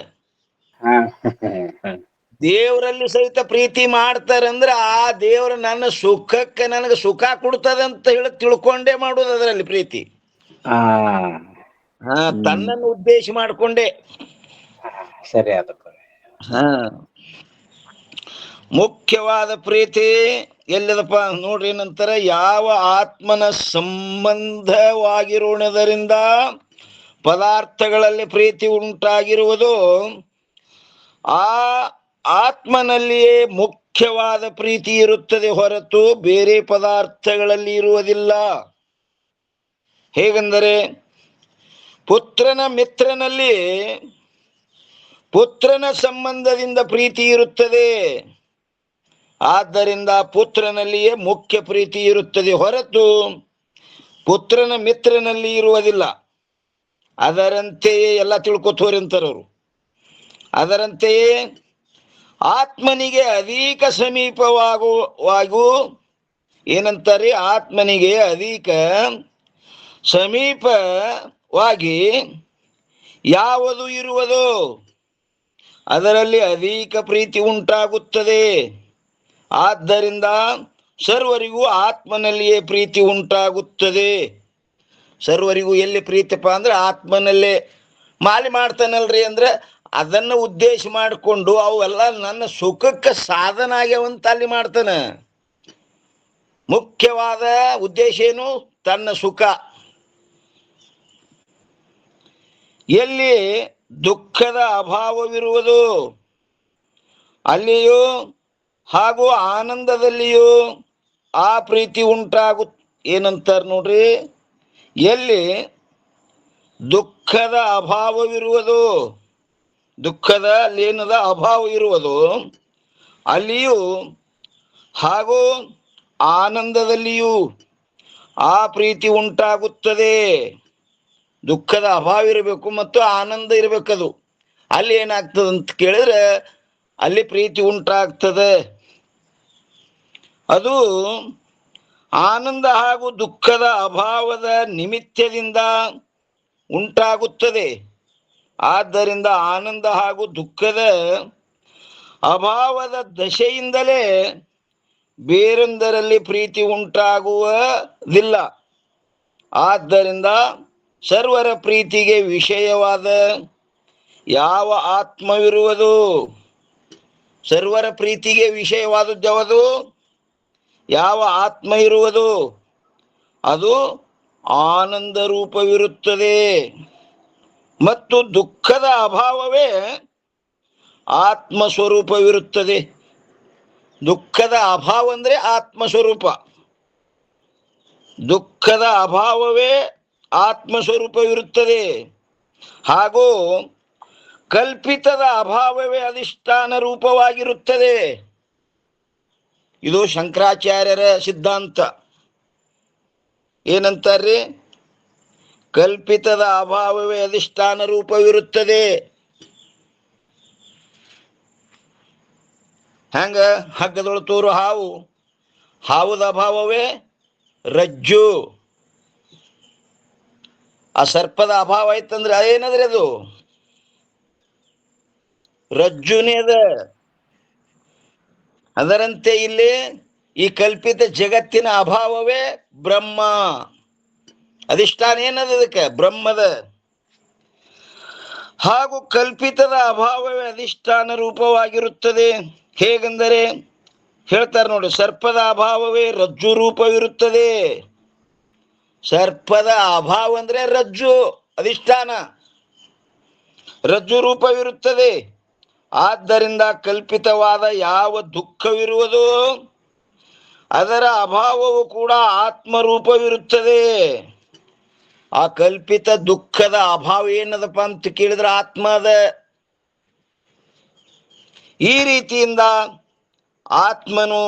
ದೇವರಲ್ಲಿ ಸಹಿತ ಪ್ರೀತಿ ಮಾಡ್ತಾರಂದ್ರೆ ಆ ದೇವ್ರ ನನ್ನ ಸುಖಕ್ಕೆ, ನನಗೆ ಸುಖ ಕೊಡ್ತದಂತ ಹೇಳಿ ತಿಳ್ಕೊಂಡೇ ಮಾಡುದು ಅದರಲ್ಲಿ ಪ್ರೀತಿ. ತನ್ನನ್ನು ಉದ್ದೇಶ ಮಾಡಿಕೊಂಡೆ. ಸರಿ ಆದ. ಮುಖ್ಯವಾದ ಪ್ರೀತಿ ಎಲ್ಲದಪ್ಪ ನೋಡ್ರಿ. ನಂತರ ಯಾವ ಆತ್ಮನ ಸಂಬಂಧವಾಗಿರೋಣದರಿಂದ ಪದಾರ್ಥಗಳಲ್ಲಿ ಪ್ರೀತಿ ಉಂಟಾಗಿರುವುದು, ಆ ಆತ್ಮನಲ್ಲಿಯೇ ಮುಖ್ಯವಾದ ಪ್ರೀತಿ ಇರುತ್ತದೆ ಹೊರತು ಬೇರೆ ಪದಾರ್ಥಗಳಲ್ಲಿ ಇರುವುದಿಲ್ಲ. ಹೇಗೆಂದರೆ ಪುತ್ರನ ಮಿತ್ರನಲ್ಲಿ ಪುತ್ರನ ಸಂಬಂಧದಿಂದ ಪ್ರೀತಿ ಇರುತ್ತದೆ. ಆದ್ದರಿಂದ ಪುತ್ರನಲ್ಲಿಯೇ ಮುಖ್ಯ ಪ್ರೀತಿ ಇರುತ್ತದೆ ಹೊರತು ಪುತ್ರನ ಮಿತ್ರನಲ್ಲಿ ಇರುವುದಿಲ್ಲ. ಅದರಂತೆಯೇ ಎಲ್ಲ ತಿಳ್ಕೊತೋರಿ ಅಂತಾರವರು. ಅದರಂತೆಯೇ ಆತ್ಮನಿಗೆ ಅಧಿಕ ಸಮೀಪವಾಗು ಏನಂತಾರೆ? ಆತ್ಮನಿಗೆ ಅಧಿಕ ಸಮೀಪವಾಗಿ ಯಾವುದು ಇರುವುದೋ ಅದರಲ್ಲಿ ಅಧಿಕ ಪ್ರೀತಿ ಉಂಟಾಗುತ್ತದೆ. ಆದ್ದರಿಂದ ಸರ್ವರಿಗೂ ಆತ್ಮನಲ್ಲಿಯೇ ಪ್ರೀತಿ ಉಂಟಾಗುತ್ತದೆ. ಸರ್ವರಿಗೂ ಎಲ್ಲಿ ಪ್ರೀತಿಪ್ಪ ಅಂದ್ರೆ ಆತ್ಮನಲ್ಲೇ. ಮಾಲಿ ಮಾಡ್ತಾನಲ್ರಿ ಅಂದ್ರೆ ಅದನ್ನು ಉದ್ದೇಶ ಮಾಡಿಕೊಂಡು ಅವೆಲ್ಲ ನನ್ನ ಸುಖಕ್ಕೆ ಸಾಧನ ಆಗ್ಯಾವಂತ ಅಲ್ಲಿ ಮಾಡ್ತಾನ. ಮುಖ್ಯವಾದ ಉದ್ದೇಶ ಏನು? ತನ್ನ ಸುಖ. ಎಲ್ಲಿ ದುಃಖದ ಅಭಾವವಿರುವುದು ಅಲ್ಲಿಯೂ ಹಾಗೂ ಆನಂದದಲ್ಲಿಯೂ ಆ ಪ್ರೀತಿ ಏನಂತಾರೆ ನೋಡ್ರಿ, ಎಲ್ಲಿ ದುಃಖದ ಅಭಾವವಿರುವುದು, ದುಃಖದ ಏನದ ಅಭಾವ ಇರುವುದು ಅಲ್ಲಿಯೂ ಹಾಗೂ ಆನಂದದಲ್ಲಿಯೂ ಆ ಪ್ರೀತಿ ಉಂಟಾಗುತ್ತದೆ. ದುಃಖದ ಅಭಾವ ಇರಬೇಕು ಮತ್ತು ಆನಂದ ಇರಬೇಕದು. ಅಲ್ಲಿ ಏನಾಗ್ತದೆ ಅಂತ ಕೇಳಿದ್ರೆ ಅಲ್ಲಿ ಪ್ರೀತಿ ಉಂಟಾಗ್ತದೆ. ಅದು ಆನಂದ ಹಾಗೂ ದುಃಖದ ಅಭಾವದ ನಿಮಿತ್ತದಿಂದ ಉಂಟಾಗುತ್ತದೆ. ಆದ್ದರಿಂದ ಆನಂದ ಹಾಗೂ ದುಃಖದ ಅಭಾವದ ದಶೆಯಿಂದಲೇ ಬೇರೊಂದರಲ್ಲಿ ಪ್ರೀತಿ ಉಂಟಾಗುವುದಿಲ್ಲ. ಆದ್ದರಿಂದ ಸರ್ವರ ಪ್ರೀತಿಗೆ ವಿಷಯವಾದ ಯಾವ ಆತ್ಮವಿರುವುದು? ಸರ್ವರ ಪ್ರೀತಿಗೆ ವಿಷಯವಾದದ್ದು ಯಾವುದು? ಯಾವ ಆತ್ಮ ಇರುವುದು? ಅದು ಆನಂದ ರೂಪವಿರುತ್ತದೆ. ಮತ್ತು ದುಃಖದ ಅಭಾವವೇ ಆತ್ಮ ಸ್ವರೂಪವಿರುತ್ತದೆ. ದುಃಖದ ಅಭಾವ ಅಂದರೆ ಆತ್ಮ ಸ್ವರೂಪ. ದುಃಖದ ಅಭಾವವೇ ಆತ್ಮ ಸ್ವರೂಪವಿರುತ್ತದೆ. ಹಾಗೂ ಕಲ್ಪಿತದ ಅಭಾವವೇ ಅಧಿಷ್ಠಾನ ರೂಪವಾಗಿರುತ್ತದೆ. ಇದು ಶಂಕರಾಚಾರ್ಯರ ಸಿದ್ಧಾಂತ. ಏನಂತಾರ್ರಿ? ಕಲ್ಪಿತದ ಅಭಾವವೇ ಅಧಿಷ್ಠಾನ ರೂಪವಿರುತ್ತದೆ. ಹೆಂಗ? ಹಗ್ಗದೊಳ ತೋರು ಹಾವು, ಹಾವುದ ಅಭಾವವೇ ರಜ್ಜು. ಆ ಸರ್ಪದ ಅಭಾವ ಆಯ್ತಂದ್ರೆ ಏನಂದ್ರೆ ಅದು ರಜ್ಜುನೇ ಅದ. ಅದರಂತೆ ಇಲ್ಲಿ ಈ ಕಲ್ಪಿತ ಜಗತ್ತಿನ ಅಭಾವವೇ ಬ್ರಹ್ಮ. ಅಧಿಷ್ಠಾನ ಏನದ? ಅದಕ್ಕೆ ಬ್ರಹ್ಮದ. ಹಾಗೂ ಕಲ್ಪಿತದ ಅಭಾವವೇ ಅಧಿಷ್ಠಾನ ರೂಪವಾಗಿರುತ್ತದೆ. ಹೇಗೆಂದರೆ ಹೇಳ್ತಾರೆ ನೋಡಿ, ಸರ್ಪದ ಅಭಾವವೇ ರಜ್ಜು ರೂಪವಿರುತ್ತದೆ. ಸರ್ಪದ ಅಭಾವ ಅಂದ್ರೆ ರಜ್ಜು, ಅಧಿಷ್ಠಾನ, ರಜ್ಜು ರೂಪವಿರುತ್ತದೆ. ಆದ್ದರಿಂದ ಕಲ್ಪಿತವಾದ ಯಾವ ದುಃಖವಿರುವುದು ಅದರ ಅಭಾವವು ಕೂಡ ಆತ್ಮರೂಪವಿರುತ್ತದೆ. ಆ ಕಲ್ಪಿತ ದುಃಖದ ಅಭಾವ ಏನದಪ್ಪ ಅಂತ ಕೇಳಿದ್ರೆ ಆತ್ಮ ಅದ. ಈ ರೀತಿಯಿಂದ ಆತ್ಮನು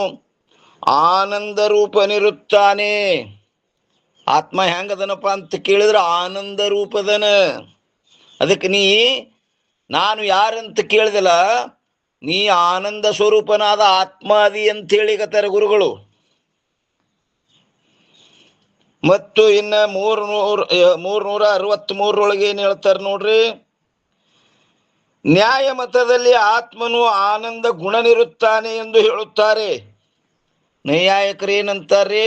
ಆನಂದ ರೂಪನಿರುತ್ತಾನೆ. ಆತ್ಮ ಹೆಂಗದನಪ್ಪ ಅಂತ ಕೇಳಿದ್ರೆ ಆನಂದ ರೂಪದನ. ಅದಕ್ಕೆ ನಾನು ಯಾರಂತ ಕೇಳಿದಲ್ಲ, ನೀ ಆನಂದ ಸ್ವರೂಪನಾದ ಆತ್ಮಾದಿ ಅಂತ ಹೇಳಿಕತ್ತಾರ ಗುರುಗಳು. ಮತ್ತು ಇನ್ನ 363 ಏನ್ ಹೇಳ್ತಾರೆ ನೋಡ್ರಿ, ನ್ಯಾಯ ಮತದಲ್ಲಿ ಆತ್ಮನು ಆನಂದ ಗುಣನಿರುತ್ತಾನೆ ಎಂದು ಹೇಳುತ್ತಾರೆ. ನೈಯಾಯಿಕರು ಏನಂತಾರೆ?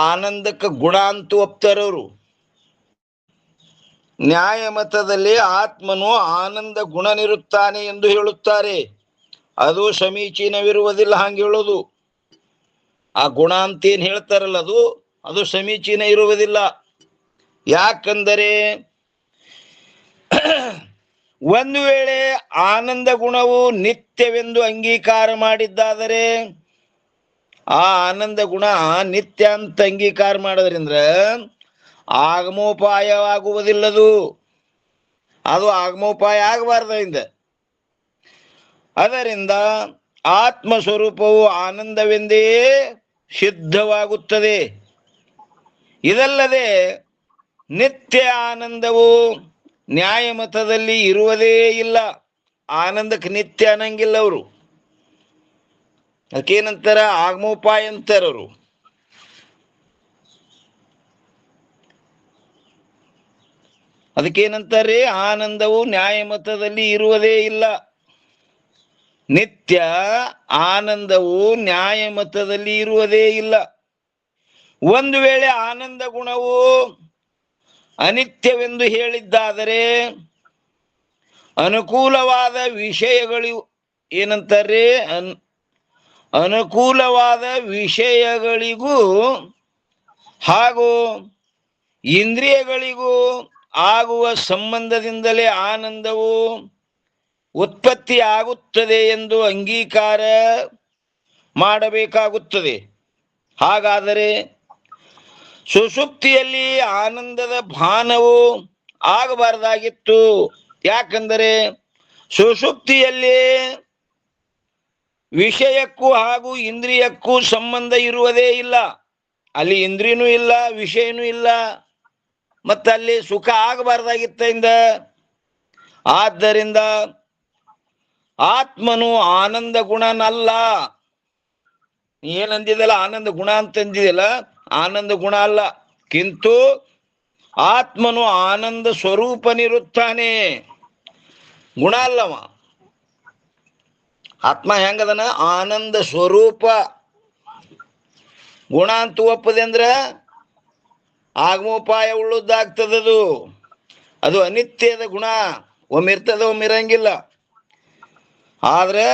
ಆನಂದಕ್ಕೆ ಗುಣ ಅಂತ ಒಪ್ತಾರವರು. ನ್ಯಾಯ ಮತದಲ್ಲಿ ಆತ್ಮನು ಆನಂದ ಗುಣನಿರುತ್ತಾನೆ ಎಂದು ಹೇಳುತ್ತಾರೆ. ಅದು ಸಮೀಚೀನವಿರುವುದಿಲ್ಲ ಹಂಗೆ ಹೇಳೋದು. ಆ ಗುಣ ಅಂತೇನು ಹೇಳ್ತಾರಲ್ಲ, ಅದು ಸಮೀಚೀನ ಇರುವುದಿಲ್ಲ. ಯಾಕಂದರೆ ಒಂದು ವೇಳೆ ಆನಂದ ಗುಣವು ನಿತ್ಯವೆಂದು ಅಂಗೀಕಾರ ಮಾಡಿದ್ದಾದರೆ, ಆ ಆನಂದ ಗುಣ ನಿತ್ಯ ಅಂತ ಅಂಗೀಕಾರ ಮಾಡೋದ್ರಿಂದ ಆಗಮೋಪಾಯವಾಗುವುದಿಲ್ಲದು. ಅದು ಆಗಮೋಪಾಯ ಆಗಬಾರ್ದಿಂದ. ಅದರಿಂದ ಆತ್ಮ ಸ್ವರೂಪವು ಆನಂದವೆಂದೇ ಸಿದ್ಧವಾಗುತ್ತದೆ. ಇದಲ್ಲದೆ ನಿತ್ಯ ಆನಂದವು ನ್ಯಾಯಮತದಲ್ಲಿ ಇರುವುದೇ ಇಲ್ಲ. ಆನಂದಕ್ಕೆ ನಿತ್ಯ ಅನ್ನಂಗಿಲ್ಲ ಅವರು. ಅದಕ್ಕೇನಂತಾರ? ಆಗಮೋಪಾಯ ಅಂತಾರ ಅವರು. ಅದಕ್ಕೇನಂತಾರೆ? ಆನಂದವು ನ್ಯಾಯಮತದಲ್ಲಿ ಇರುವುದೇ ಇಲ್ಲ. ನಿತ್ಯ ಆನಂದವು ನ್ಯಾಯಮತದಲ್ಲಿ ಇರುವುದೇ ಇಲ್ಲ. ಒಂದು ವೇಳೆ ಆನಂದ ಗುಣವು ಅನಿತ್ಯವೆಂದು ಹೇಳಿದ್ದಾದರೆ ಅನುಕೂಲವಾದ ವಿಷಯಗಳು ಏನಂತಾರೆ? ಅನುಕೂಲವಾದ ವಿಷಯಗಳಿಗೂ ಹಾಗೂ ಇಂದ್ರಿಯಗಳಿಗೂ ಆಗುವ ಸಂಬಂಧದಿಂದಲೇ ಆನಂದವು ಉತ್ಪತ್ತಿ ಆಗುತ್ತದೆ ಎಂದು ಅಂಗೀಕಾರ ಮಾಡಬೇಕಾಗುತ್ತದೆ. ಹಾಗಾದರೆ ಸುಷುಪ್ತಿಯಲ್ಲಿ ಆನಂದದ ಭಾನವು ಆಗಬಾರ್ದಾಗಿತ್ತು. ಯಾಕಂದರೆ ಸುಷುಪ್ತಿಯಲ್ಲಿ ವಿಷಯಕ್ಕೂ ಹಾಗೂ ಇಂದ್ರಿಯಕ್ಕೂ ಸಂಬಂಧ ಇರುವುದೇ ಇಲ್ಲ. ಅಲ್ಲಿ ಇಂದ್ರಿಯನೂ ಇಲ್ಲ, ವಿಷಯನೂ ಇಲ್ಲ, ಮತ್ತೆ ಅಲ್ಲಿ ಸುಖ ಆಗಬಾರ್ದಾಗಿತ್ತಿಂದ. ಆದ್ದರಿಂದ ಆತ್ಮನು ಆನಂದ ಗುಣನಲ್ಲ. ಏನಂದಿದಲ್ಲ, ಆನಂದ ಗುಣ ಅಂತಂದಿದಲ್ಲ, ಆನಂದ ಗುಣ ಅಲ್ಲ. ಕಿಂತು ಆತ್ಮನು ಆನಂದ ಸ್ವರೂಪನಿರುತ್ತಾನೆ, ಗುಣ ಅಲ್ಲವ. ಆತ್ಮ ಹೆಂಗದನ? ಆನಂದ ಸ್ವರೂಪ. ಗುಣ ಅಂತ ಒಪ್ಪದೆ ಅಂದ್ರ ಆಗಮೋಪಾಯ ಉಳ್ಳುದಾಗ್ತದದು. ಅದು ಅನಿತ್ಯದ ಗುಣ, ಒಮ್ಮಿರ್ತದ ಒಮ್ಮಿರಂಗಿಲ್ಲ. ಆದ್ರೆ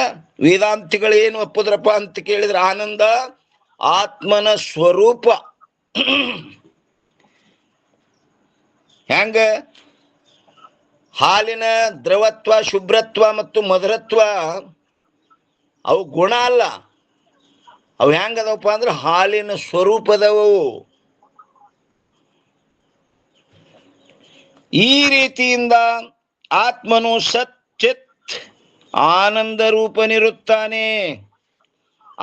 ವೇದಾಂತಿಗಳು ಏನು ಒಪ್ಪುದ್ರಪ್ಪ ಅಂತ ಕೇಳಿದ್ರೆ, ಆನಂದ ಆತ್ಮನ ಸ್ವರೂಪ. ಹೆಂಗ ಹಾಲಿನ ದ್ರವತ್ವ, ಶುಭ್ರತ್ವ ಮತ್ತು ಮಧುರತ್ವ ಅವು ಗುಣ ಅಲ್ಲ. ಅವು ಹೆಂಗದವಪ್ಪ ಅಂದ್ರೆ ಹಾಲಿನ ಸ್ವರೂಪದವು. ಈ ರೀತಿಯಿಂದ ಆತ್ಮನು ಸಚ್ಚಿತ್ ಆನಂದ ರೂಪನಿರುತ್ತಾನೆ.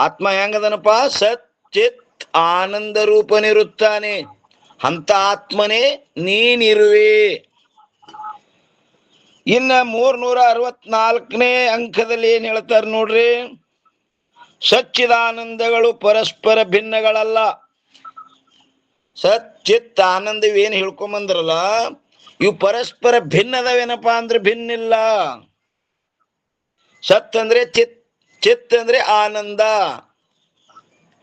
ಆತ್ಮ ಹೆಂಗದನಪ್ಪ? ಸಚ್ಚಿತ್ ಆನಂದ ರೂಪನಿರುತ್ತಾನೆ. ಅಂತ ಆತ್ಮನೇ ನೀನಿರುವೆ. ಇನ್ನ 364ನೇ ಅಂಕದಲ್ಲಿ ಏನ್ ಹೇಳ್ತಾರ ನೋಡ್ರಿ, ಸಚ್ಚಿದಾನಂದಗಳು ಪರಸ್ಪರ ಭಿನ್ನಗಳಲ್ಲ. ಸಚ್ಚಿತ್ ಆನಂದ ಏನ್ ಹೇಳ್ಕೊಂಬಂದ್ರಲ್ಲ, ಇವು ಪರಸ್ಪರ ಭಿನ್ನದವೇನಪ್ಪ ಅಂದ್ರೆ ಭಿನ್ನಿಲ್ಲ. ಸತ್ ಅಂದ್ರೆ ಚಿತ್, ಚಿತ್ ಅಂದ್ರೆ ಆನಂದ.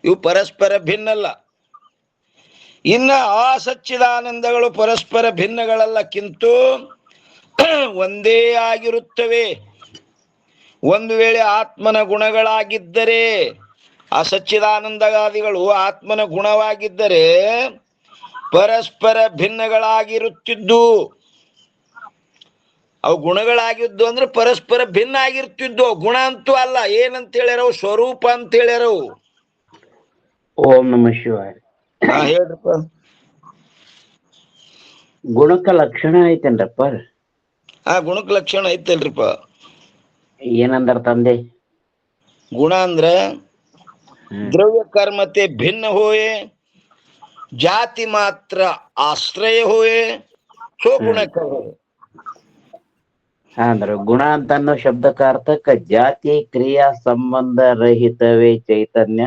ಇವು ಪರಸ್ಪರ ಭಿನ್ನಲ್ಲ. ಇನ್ನ ಆ ಸಚ್ಚಿದಾನಂದಗಳು ಪರಸ್ಪರ ಭಿನ್ನಗಳಲ್ಲ, ಕಿಂತು ಒಂದೇ ಆಗಿರುತ್ತವೆ. ಒಂದು ವೇಳೆ ಆತ್ಮನ ಗುಣಗಳಾಗಿದ್ದರೆ, ಆ ಸಚ್ಚಿದಾನಂದಗಾದಿಗಳು ಆತ್ಮನ ಗುಣವಾಗಿದ್ದರೆ ಪರಸ್ಪರ ಭಿನ್ನಗಳಾಗಿರುತ್ತಿದ್ದು. ಅವು ಗುಣಗಳಾಗಿದ್ದು ಅಂದ್ರೆ ಪರಸ್ಪರ ಭಿನ್ನ ಆಗಿರ್ತಿದ್ದು. ಗುಣ ಅಂತೂ ಅಲ್ಲ. ಏನಂತ ಹೇಳ್ಯಾರವು? ಸ್ವರೂಪ ಅಂತ ಹೇಳ್ಯಾರವು. ಓಂ ನಮ ಶಿವಾಯ. ಹೇಳ್ರಪ್ಪ. ಗುಣಕ್ಕ ಲಕ್ಷಣ ಐತೇನ್ರಪ್ಪ? ಗುಣಕ್ ಲಕ್ಷಣ ಐತಲ್ರಿಪ್ಪ. ಏನಂದಾರ ತಂದೆ? ಗುಣ ಅಂದ್ರ ದ್ರವ್ಯ ಕರ್ಮತೆ ಭಿನ್ನ ಹೋಯೆ, ಜಾತಿ ಮಾತ್ರ ಆಶ್ರಯ ಹೋಯೆ, ಸೋ ಗುಣ ಅಂದ್ರೆ ಗುಣ ಅಂತ ಅನ್ನೋ ಶಬ್ದಕ್ಕ ಅರ್ಥಕ್ಕ ಜಾತಿ ಕ್ರಿಯಾ ಸಂಬಂಧ ರಹಿತವೇ ಚೈತನ್ಯ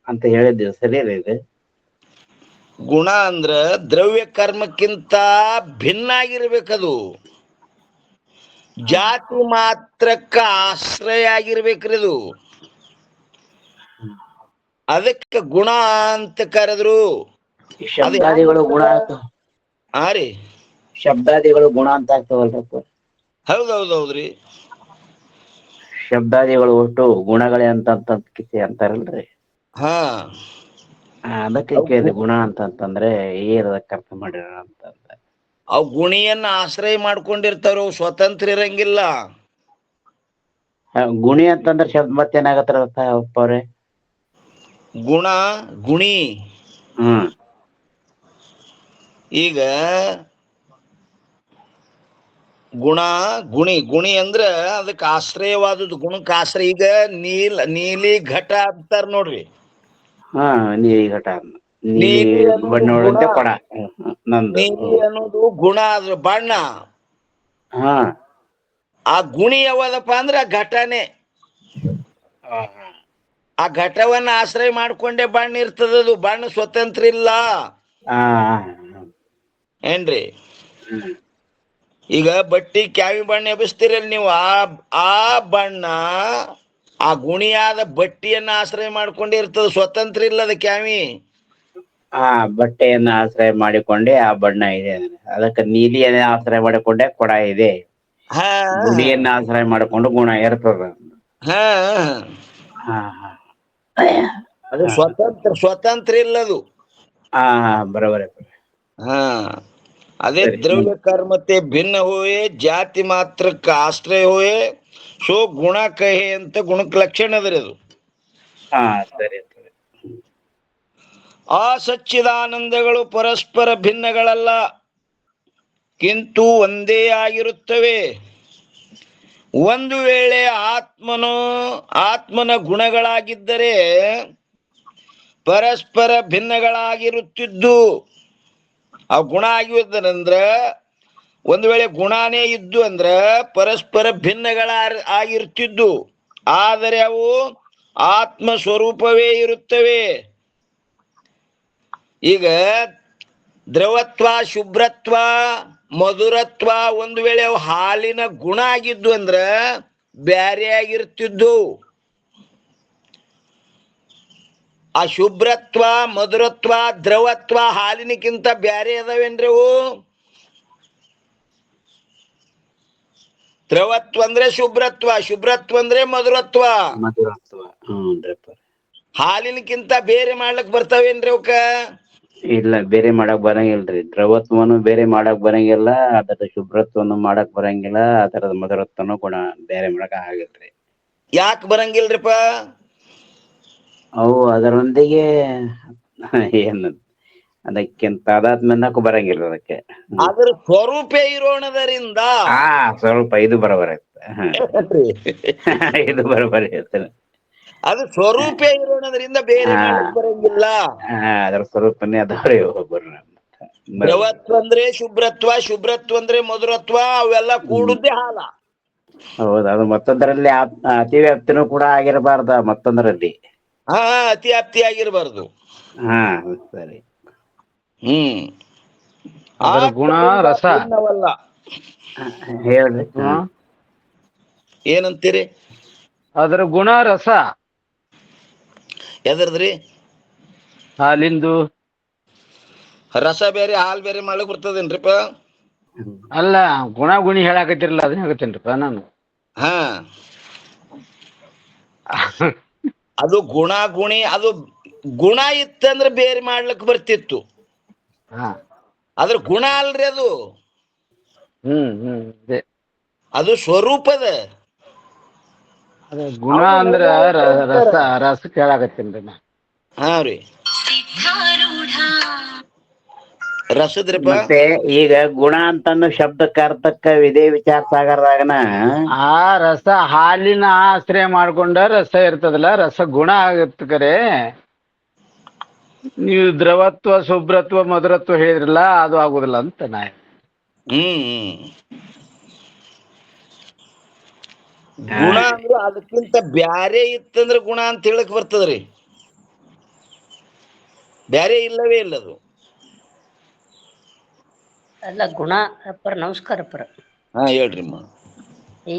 ಅಂತ ಹೇಳಿದ್ದೇವೆ, ಸರಿ ರೀ ಇದು? ಗುಣ ಅಂದ್ರ ದ್ರವ್ಯ ಕರ್ಮಕ್ಕಿಂತ ಭಿನ್ನ ಆಗಿರ್ಬೇಕದು. ಜಾತಿ ಮಾತ್ರಕ್ಕ ಆಶ್ರಯ ಆಗಿರ್ಬೇಕ್ರಿ ಅದು. ಅದಕ್ಕೆ ಗುಣ ಅಂತ ಕರೆದ್ರು. ಶಬ್ದಾದಿಗಳು ಗುಣ ಆಗ್ತಾವ. ರೀ, ಶಬ್ದಾದಿಗಳು ಗುಣ ಅಂತ ಆಗ್ತಾವಲ್ರಪ್ಪ? ಹೌದೌದೌದ್ರಿ. ಶಬ್ದಾದಿಗಳು ಒಟ್ಟು ಗುಣಗಳೇ ಅಂತ ಅಂತಾರಲ್ರಿ. ಅದಕ್ಕೆ ಕೇಳಿದೆ, ಗುಣ ಅಂತಂದ್ರೆ ಏನದಕ್ಕೆ ಅರ್ಥ ಮಾಡಿರ ಅಂತಂದ. ಅವು ಗುಣಿಯನ್ನ ಆಶ್ರಯ ಮಾಡ್ಕೊಂಡಿರ್ತಾರ, ಸ್ವತಂತ್ರ ಇರಂಗಿಲ್ಲ. ಗುಣಿ ಅಂತಂದ್ರೆ ಶಬ್ದ ಮತ್ತೇನಾಗತ್ತಾರ ಅಪ್ಪ ಅವ್ರೆ? ಗುಣ ಗುಣಿ. ಈಗ ಗುಣ ಗುಣಿ, ಗುಣಿ ಅಂದ್ರ ಅದಕ್ಕೆ ಆಶ್ರಯವಾದದ್ದು. ಗುಣಕ್ಕೆ ಆಶ್ರಯ. ಈಗ ನೀಲಿ ಘಟ ಅಂತಾರ ನೋಡ್ರಿ. ನೀಲಿ ಘಟ, ನೀಲಿ ಬಣ್ಣ ಒಳಗೆ ಕೊಡ. ನೀಲಿ ಅನ್ನೋದು ಗುಣ, ಅದ್ರ ಬಣ್ಣ. ಆ ಗುಣಿ ಯಾವದಪ್ಪ ಅಂದ್ರ ಆ ಘಟನೆ. ಆ ಘಟವನ್ನ ಆಶ್ರಯ ಮಾಡ್ಕೊಂಡೆ ಬಣ್ಣ ಇರ್ತದದು. ಬಣ್ಣ ಸ್ವತಂತ್ರ ಇಲ್ಲ. ಏನ್ರಿ? ಈಗ ಬಟ್ಟಿ ಕ್ಯಾವಿ ಬಣ್ಣ ಎಬ್ಬಿಸ್ತೀರಲ್ಲ ನೀವು, ಆ ಬಣ್ಣ ಆ ಗುಣಿಯಾದ ಬಟ್ಟಿಯನ್ನ ಆಶ್ರಯ ಮಾಡ್ಕೊಂಡಿರ್ತದ, ಸ್ವತಂತ್ರ ಇಲ್ಲದ ಕ್ಯಾವಿ. ಬಟ್ಟೆಯನ್ನ ಆಶ್ರಯ ಮಾಡಿಕೊಂಡೆ ಆ ಬಣ್ಣ ಇದೆ. ಅದಕ್ಕೆ ನೀಲಿಯನ್ನ ಆಶ್ರಯ ಮಾಡಿಕೊಂಡೆ ಕೊಡ ಇದೆ. ಗುಣಿಯನ್ನ ಆಶ್ರಯ ಮಾಡಿಕೊಂಡು ಗುಣ ಇರ್ತದ. ಅದು ಸ್ವತಂತ್ರ ಇಲ್ಲದು. ಬರೋಬರಿ. ಅದೇ ದ್ರವ್ಯ ಕರ್ಮತೆ ಭಿನ್ನ ಹೋಯೆ, ಜಾತಿ ಮಾತ್ರಕ್ಕೆ ಆಶ್ರಯ ಹೋಯೆ, ಸೋ ಗುಣ ಕಹೆ ಅಂತ ಗುಣಕ್ಕೆ ಲಕ್ಷಣ ಅದ್ರಿ ಅದು. ಸರಿ. ಆ ಸಚ್ಚಿದಾನಂದಗಳು ಪರಸ್ಪರ ಭಿನ್ನಗಳಲ್ಲ, ಕಿಂತು ಒಂದೇ ಆಗಿರುತ್ತವೆ. ಒಂದು ವೇಳೆ ಆತ್ಮನ ಗುಣಗಳಾಗಿದ್ದರೆ ಪರಸ್ಪರ ಭಿನ್ನಗಳಾಗಿರುತ್ತಿದ್ದು. ಆ ಗುಣ ಆಗಿರುತ್ತಂದ್ರ ಒಂದು ವೇಳೆ ಗುಣಾನೇ ಇದ್ದು ಅಂದ್ರ ಪರಸ್ಪರ ಭಿನ್ನಗಳ ಆಗಿರ್ತಿದ್ದು, ಆದರೆ ಅವು ಆತ್ಮ ಸ್ವರೂಪವೇ ಇರುತ್ತವೆ. ಈಗ ದ್ರವತ್ವ, ಶುಭ್ರತ್ವ, ಮಧುರತ್ವ ಒಂದು ವೇಳೆ ಅವು ಹಾಲಿನ ಗುಣ ಆಗಿದ್ದು ಅಂದ್ರ ಬ್ಯಾರೆ ಆಗಿರ್ತಿದ್ದು. ಆ ಶುಭ್ರತ್ವ, ಮಧುರತ್ವ, ದ್ರವತ್ವ ಹಾಲಿನಕ್ಕಿಂತ ಬ್ಯಾರೆ ಅದಾವೇನ್ರಿ ಅವು? ದ್ರವತ್ವ ಅಂದ್ರೆ ಶುಭ್ರತ್ವ, ಶುಭ್ರತ್ವ ಅಂದ್ರೆ ಮಧುರತ್ವ. ಹಾಲಿನಕ್ಕಿಂತ ಬೇರೆ ಮಾಡ್ಲಕ್ ಬರ್ತಾವೇನ್ರಿ ಅವಕ್ಕ? ಇಲ್ಲ, ಬೇರೆ ಮಾಡಕ್ ಬರಂಗಿಲ್ರಿ. ದ್ರವತ್ವನು ಬೇರೆ ಮಾಡಕ್ ಬರಂಗಿಲ್ಲ, ಅದರ ಶುಭ್ರತ್ವನು ಮಾಡಕ್ ಬರಂಗಿಲ್ಲ, ಅದರದ ಮಧುರತ್ವನು ಕೂಡ ಬೇರೆ ಮಾಡಕ್ ಆಗಿಲ್ರಿ. ಯಾಕೆ ಬರಂಗಿಲ್ರಿಪ್ಪ? ಅವು ಅದರೊಂದಿಗೆ ಏನು ಅದಕ್ಕಿಂತ ತಾದಾತ್ಮ್ಯಕ್ಕೂ ಬರಂಗಿಲ್ಲ ಅದಕ್ಕೆ. ಅದ್ರ ಸ್ವರೂಪ ಇರೋಣದರಿಂದ ಸ್ವಲ್ಪ ಇದು ಬರೋಬರಿ ಇದು ಬರೋಬರಿ ಇರ್ತದೆ. ಅದು ಸ್ವರೂಪ ಇರೋಣದ್ರಿಂದ ಬೇರೆ ಮಾಡಕ್ ಬರಂಗಿಲ್ಲ. ಅದರ ಸ್ವರೂಪನೇ ಅದಾವ್ರಿ ಒಬ್ಬರು. ದ್ರವತ್ವ ಅಂದ್ರೆ ಶುಭ್ರತ್ವ, ಶುಭ್ರತ್ವ ಅಂದ್ರೆ ಮಧುರತ್ವ, ಅವೆಲ್ಲ ಕೂಡುದೇ ಹಾಲ. ಹೌದು, ಅದು ಮತ್ತೊಂದರಲ್ಲಿ ಅತಿವ್ಯಾಪ್ತಿನೂ ಕೂಡ ಆಗಿರಬಾರ್ದ. ಮತ್ತೊಂದರಲ್ಲಿ ಅತಿ ವ್ಯಾಪ್ತಿ ಆಗಿರಬಾರ್ದು. ಸರಿ. ಗುಣ ರಸ ಹೇಳ್ರಿ. ಏನಂತೀರಿ? ಅದರ ಗುಣ ರಸ ಎದರ್ದ್ರಿ? ಹಾಲಿಂದು ರಸ ಬೇರೆ ಹಾಲ್ ಬೇರೆ ಮಾಡ್ಲಿಕ್ ಬರ್ತದೇನ್ರಿಪ್ಪ? ಅಲ್ಲ, ಗುಣ ಗುಣಿ ಹೇಳಾಕತ್ತಿರಲ್ಲ, ಅದನ್ನ ಹೇಳ್ತೇನ್ರಿಪ್ಪ ನಾನು. ಅದು ಗುಣ ಗುಣಿ, ಅದು ಗುಣ ಇತ್ತಂದ್ರೆ ಬೇರೆ ಮಾಡ್ಲಿಕ್ ಬರ್ತಿತ್ತು. ಅದ್ರ ಗುಣ ಅಲ್ರಿ ಅದು. ಅದು ಸ್ವರೂಪದ. ಗುಣ ಅಂದ್ರ ರಸ, ರಸ ಕೇಳಾಕತ್ತೇನ್ರಿ ನಾ. ರೀ ರಸದ್ರಿಪ್ಪ. ಮತ್ತೆ ಈಗ ಗುಣ ಅಂತನ್ನು ಶಬ್ದಕ್ಕ ಅರ್ಥಕ್ಕ ಇದೇ ವಿಚಾರ ಸಾಗರದಾಗನ ಆ ರಸ ಹಾಲಿನ ಆಶ್ರಯ ಮಾಡ್ಕೊಂಡ ರಸ ಇರ್ತದಲ್ಲ, ರಸ ಗುಣ ಆಗತ್ತ. ಕರೆ ನೀವು ದ್ರವತ್ವ, ಶುಭ್ರತ್ವ, ಮಧುರತ್ವ ಹೇಳಿದ್ರಲ್ಲ, ಅದು ಆಗುದಿಲ್ಲ ಅಂತ ನಾ. ಗುಣ ಅಂದ್ರೆ ಅದಕ್ಕಿಂತ ಬ್ಯಾರೆ ಇತ್ತಂದ್ರ ಗುಣ ಅಂತ ಹೇಳಕ್ ಬರ್ತದ್ರಿ. ಬ್ಯಾರೆ ಇಲ್ಲವೇ ಇಲ್ಲದು. ಅಲ್ಲ, ಗುಣ ಅಪ್ಪರ ನಮಸ್ಕಾರ ಅಪ್ಪರ. ಹೇಳ್ರಿ.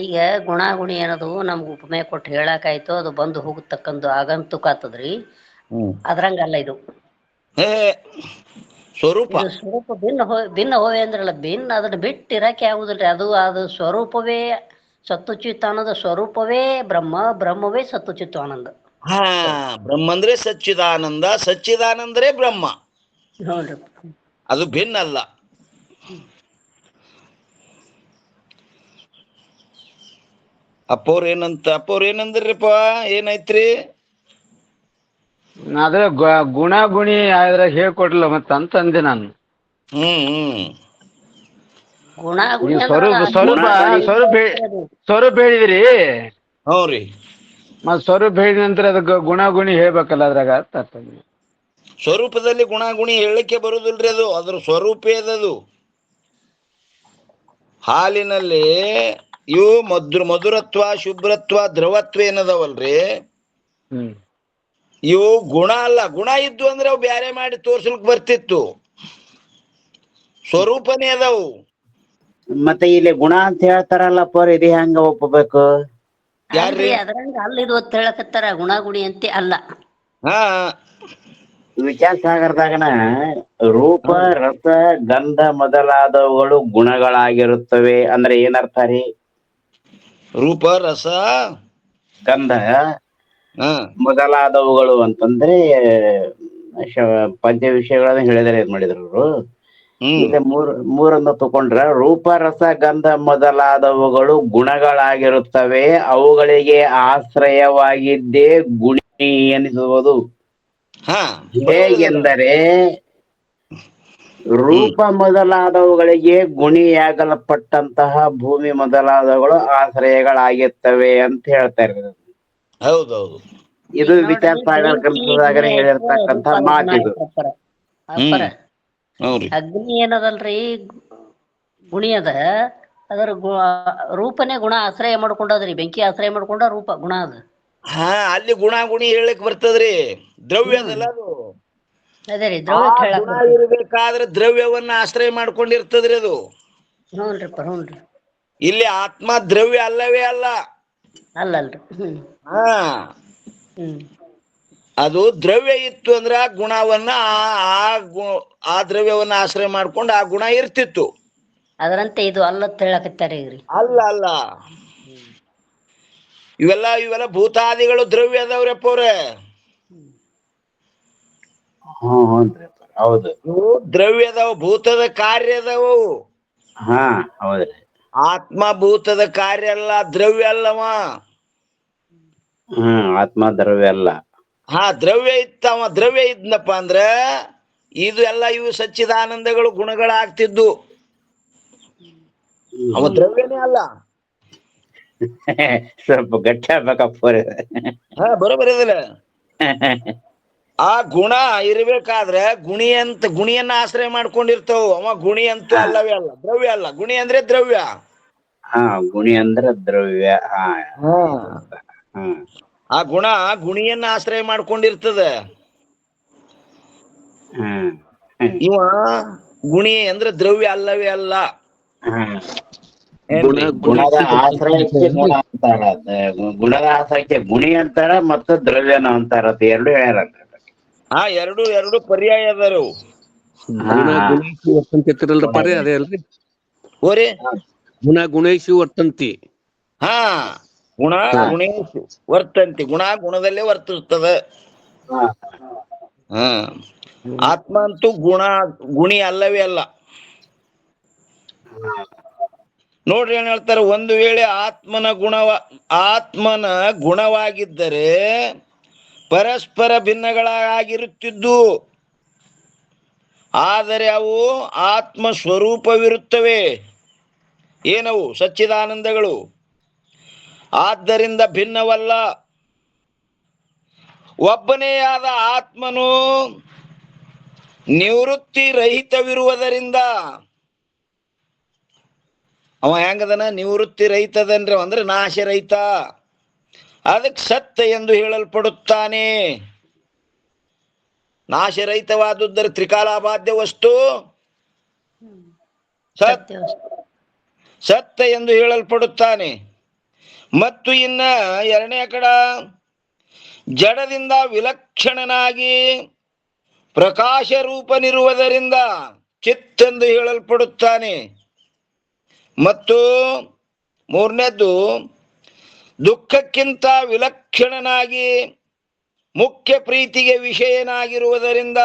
ಈಗ ಗುಣ ಗುಣಿ ಅನ್ನೋದು ನಮ್ಗೆ ಉಪಮೆ ಕೊಟ್ಟು ಹೇಳಕಾಯ್ತು, ಅದು ಬಂದು ಹೋಗತಕ್ಕಂದು ಆಗಂತುಕ ಆತದ್ರಿ. ಅದ್ರಂಗಲ್ಲ ಇದು. ಸ್ವರೂಪ ಸ್ವರೂಪ ಭಿನ್ನ ಹೋವೆ ಅಂದ್ರಲ್ಲ, ಭಿನ್ನ ಅದನ್ನ ಬಿಟ್ಟು ಇರಕ್ಕೆ ಆಗುದಿಲ್ರಿ. ಅದು ಸ್ವರೂಪವೇ ಸತ್ತುಚಿತ್ತ ಆನಂದ, ಸ್ವರೂಪವೇ ಬ್ರಹ್ಮ, ಬ್ರಹ್ಮವೇ ಸತ್ತುಚಿತ್ತ ಆನಂದ. ಬ್ರಹ್ಮ ಅಂದ್ರೆ ಸಚ್ಚಿದಾನಂದ, ಸಚ್ಚಿದಾನಂದರೇ ಬ್ರಹ್ಮ. ನೋಡ್ರಿ, ಅದು ಭಿನ್ನ ಅಲ್ಲ. ಅಪ್ಪವ್ರ ಏನಂದ್ರಿಪ್ಪ? ಏನೈತ್ರಿ? ಅದ್ರ ಗುಣ ಗುಣಿ ಅದ್ರಾಗ ಹೇಳ್ಕೊಡ್ಲಿಲ್ಲ ಮತ್ತ ಅಂತಂದೆ ನಾನು. ಗುಣ ಗುಣಿ ಸ್ವರೂಪ ಹೇಳಿದಿರಿ. ಹ್ಞೂರಿ. ಮತ್ ಸ್ವರೂಪ ಹೇಳಿದ ನಂತರ ಅದಕ್ಕೆ ಗುಣ ಗುಣಿ ಹೇಳ್ಬೇಕಲ್ಲ ಅದ್ರಾಗ. ಸ್ವರೂಪದಲ್ಲಿ ಗುಣ ಗುಣಿ ಹೇಳಲಿಕ್ಕೆ ಬರುದಿಲ್ರಿ. ಅದು ಅದ್ರ ಸ್ವರೂಪೇ ಅದದು. ಹಾಲಿನಲ್ಲಿ ಇವು ಮಧುರತ್ವ, ಶುಭ್ರತ್ವ, ದ್ರವತ್ವ ಏನದವಲ್ರಿ, ಇವು ಗುಣ ಅಲ್ಲ. ಗುಣ ಇದ್ದು ಅಂದ್ರೆ ಅವು ಬ್ಯಾರೆ ಮಾಡಿ ತೋರ್ಸಲಿಕ್ ಬರ್ತಿತ್ತು. ಸ್ವರೂಪನೇ ಅದಾವು. ಮತ್ತೆ ಇಲ್ಲಿ ಗುಣ ಅಂತ ಹೇಳ್ತಾರಲ್ಲ ಪರ್, ಇದು ಹೆಂಗ ಒಪ್ಪಬೇಕು? ಯಾರ್ರಿ ಅದ್ರಂಗ ಅಲ್ಲ ಇದು ಅಂತ ಹೇಳಕತ್ತಾರ. ಗುಣ ಗುಣಿ ಅಂತೆ ಅಲ್ಲ. ವಿಚಾರ ಸಾಗರದಾಗನ ರೂಪ, ರಸ, ಗಂಧ ಮೊದಲಾದವುಗಳು ಗುಣಗಳಾಗಿರುತ್ತವೆ ಅಂದ್ರೆ ಏನರ್ಥ ರೀ? ರೂಪ, ರಸ, ಗಂಧ ಮೊದಲಾದವುಗಳು ಅಂತಂದ್ರೆ ಪಂಚ ವಿಷಯಗಳನ್ನ ಹೇಳಿದರೆ ಏನ್ ಮಾಡಿದ್ರು ಅವರು. ಈಗ ಮೂರನ್ನ ತಕೊಂಡ್ರ ರೂಪ, ರಸ, ಗಂಧ ಮೊದಲಾದವುಗಳು ಗುಣಗಳಾಗಿರುತ್ತವೆ, ಅವುಗಳಿಗೆ ಆಶ್ರಯವಾಗಿದ್ದೇ ಗುಣಿ ಎನಿಸುವುದು. ಹೇಗೆಂದರೆ ರೂಪ ಮೊದಲಾದವುಗಳಿಗೆ ಗುಣಿಯಾಗಲ್ಪಟ್ಟಂತಹ ಭೂಮಿ ಮೊದಲಾದವುಗಳು ಆಶ್ರಯಗಳಾಗಿರ್ತವೆ ಅಂತ ಹೇಳ್ತಾರೆ. ಹೌದೌದು. ಇದು ವಿಚಾರ ಸಾಗರ ಗ್ರಂಥದಾಗನೇ ಹೇಳಿರ್ತಕ್ಕಂಥ ಮಾತಿದು. ಅಗ್ನಿ ಏನದಲ್ರಿ, ಗುಣಿ ಅದ ಅದರ ರೂಪನೇ ಗುಣ ಆಶ್ರಯ ಮಾಡ್ಕೊಂಡದ್ರಿ, ಬೆಂಕಿ ಆಶ್ರಯ ಮಾಡ್ಕೊಂಡ ರೂಪ ಗುಣ ಅದ. ಹಾ, ಅಲ್ಲಿ ಗುಣ ಗುಣಿ ಹೇಳಕ್ ಬರ್ತದ್ರಿ. ದ್ರವ್ಯ ಅದಲ್ಲ ಅದು. ಅದೇ ರೀ ಆ ದ್ರವ್ಯಕ್ಕೆ ಹೇಳಕ್ ಗುಣ ಬರ್ತದೆ. ಇರ್ಬೇಕಾದ್ರೆ ದ್ರವ್ಯವನ್ನ ಆಶ್ರಯ ಮಾಡ್ಕೊಂಡಿರ್ತದ್ರಿ ಅದು. ಹ್ಞೂನ್ರಿಪ್ಪ ಹ್ಞೂನ್ರಿ. ಇಲ್ಲಿ ಆತ್ಮ ದ್ರವ್ಯ ಅಲ್ಲವೇ ಅಲ್ಲ. ಅಲ್ಲಲ್ರಿ. ಹಾ, ಹ್ಮ್ ಅದು ದ್ರವ್ಯ ಇತ್ತು ಅಂದ್ರ ಆ ಗುಣವನ್ನ ಆ ದ್ರವ್ಯವನ್ನ ಆಶ್ರಯ ಮಾಡ್ಕೊಂಡು ಆ ಗುಣ ಇರ್ತಿತ್ತು. ಅದರಂತೆ ಇದು ಅಲ್ಲತ್ ಹೇಳಕತ್ತಾರ ಈಗ್ರಿ. ಅಲ್ಲ ಅಲ್ಲ, ಇವೆಲ್ಲ ಭೂತಾದಿಗಳು ದ್ರವ್ಯ ಅದಾವ್ರಪ್ಪ ಅವ್ರೆ. ಹ್ಞೂನ್ರಿ ಹೌದು. ಇವು ದ್ರವ್ಯ ಅದಾವ, ಭೂತದ ಕಾರ್ಯ ಅದಾವು. ಹಾ ಹೌದ್ರಿ. ಆತ್ಮ ಭೂತದ ಕಾರ್ಯ ಅಲ್ಲ, ದ್ರವ್ಯ ಅಲ್ಲವ. ಆತ್ಮ ದ್ರವ್ಯ ಅಲ್ಲ. ಹಾ, ದ್ರವ್ಯ ಇತ್ತವ. ದ್ರವ್ಯ ಇದ್ನಪ್ಪ ಅಂದ್ರ ಇದು ಎಲ್ಲ ಇವು ಸಚ್ಚಿದಾನಂದಗಳು ಗುಣಗಳಾಗ್ತಿದ್ದು. ಅವ ದ್ರವ್ಯನೇ ಅಲ್ಲ. ಸ್ವಲ್ಪ ಗಟ್ಟಿ ಆಗ್ಬೇಕಪ್ಪ. ಹಾ, ಬರೋಬರಿ ಅದಲ್ಲ. ಆ ಗುಣ ಇರ್ಬೇಕಾದ್ರೆ ಗುಣಿಯನ್ನ ಆಶ್ರಯ ಮಾಡ್ಕೊಂಡಿರ್ತಾವ. ಅವ ಗುಣಿ ಅಂತೂ ಅಲ್ಲವೇ ಅಲ್ಲ, ದ್ರವ್ಯ ಅಲ್ಲ. ಗುಣಿ ಅಂದ್ರೆ ದ್ರವ್ಯ. ಹಾ, ಗುಣಿ ಅಂದ್ರ ದ್ರವ್ಯ. ಆ ಗುಣಿಯನ್ನ ಆಶ್ರಯ ಮಾಡ್ಕೊಂಡಿರ್ತದೆ. ಇವ ಗುಣಿ ಅಂದ್ರೆ ದ್ರವ್ಯ ಅಲ್ಲವೇ ಅಲ್ಲ. ಗುಣದ ಆಶ್ರಯಕ್ಕೆ ಗುಣ ಅಂತಾರ, ಗುಣದ ಆಶ್ರಯಕ್ಕೆ ಗುಣಿ ಅಂತಾರ, ಮತ್ತು ದ್ರವ್ಯನ ಅಂತಾರ. ಅದು ಎರಡು ಹೇಳ್ಯಾರ. ಹಾ, ಎರಡು ಪರ್ಯಾಯ ಅದಾರು. ಗುಣೇಶು ವರ್ತಂತಿ ಇರ್ತಿರಲ್ರ ಪಾರಿ, ಅದೇ ಅಲ್ರಿ ಓರಿ. ಗುಣೇಶು ವರ್ತಂತಿ. ಹಾ, ಗುಣೇಶು ವರ್ತಂತಿ. ಗುಣದಲ್ಲೇ ವರ್ತಿಸ್ತದ. ಹ, ಆತ್ಮ ಅಂತೂ ಗುಣಿ ಅಲ್ಲವೇ ಅಲ್ಲ. ನೋಡ್ರಿ ಏನ್ ಹೇಳ್ತಾರೆ, ಒಂದು ವೇಳೆ ಆತ್ಮನ ಗುಣವಾಗಿದ್ದರೆ ಪರಸ್ಪರ ಭಿನ್ನಗಳಾಗಿರುತ್ತಿದ್ದು, ಆದರೆ ಅವು ಆತ್ಮ ಸ್ವರೂಪವಿರುತ್ತವೆ. ಏನವು? ಸಚ್ಚಿದಾನಂದಗಳು. ಆದ್ದರಿಂದ ಭಿನ್ನವಲ್ಲ. ಒಬ್ಬನೇ ಆದ ಆತ್ಮನು ನಿವೃತ್ತಿ ರಹಿತವಿರುವುದರಿಂದ, ಅವ ಹೆಂಗದನ? ನಿವೃತ್ತಿ ರಹಿತದನ್ರಿ, ಅಂದ್ರೆ ನಾಶರಹಿತ. ಅದಕ್ಕೆ ಸತ್ಯ ಎಂದು ಹೇಳಲ್ಪಡುತ್ತಾನೆ. ನಾಶರಹಿತವಾದುದರ ತ್ರಿಕಾಲಾಬಾಧ್ಯ ವಸ್ತು ಸತ್ಯ ಎಂದು ಹೇಳಲ್ಪಡುತ್ತಾನೆ. ಮತ್ತು ಇನ್ನ ಎರಡನೇ ಕಡ, ಜಡದಿಂದ ವಿಲಕ್ಷಣನಾಗಿ ಪ್ರಕಾಶ ರೂಪನಿರುವುದರಿಂದ ಚಿತ್ ಎಂದು ಹೇಳಲ್ಪಡುತ್ತಾನೆ. ಮತ್ತು ಮೂರನೇದ್ದು, ದುಃಖಕ್ಕಿಂತ ವಿಲಕ್ಷಣನಾಗಿ ಮುಖ್ಯ ಪ್ರೀತಿಗೆ ವಿಷಯನಾಗಿರುವುದರಿಂದ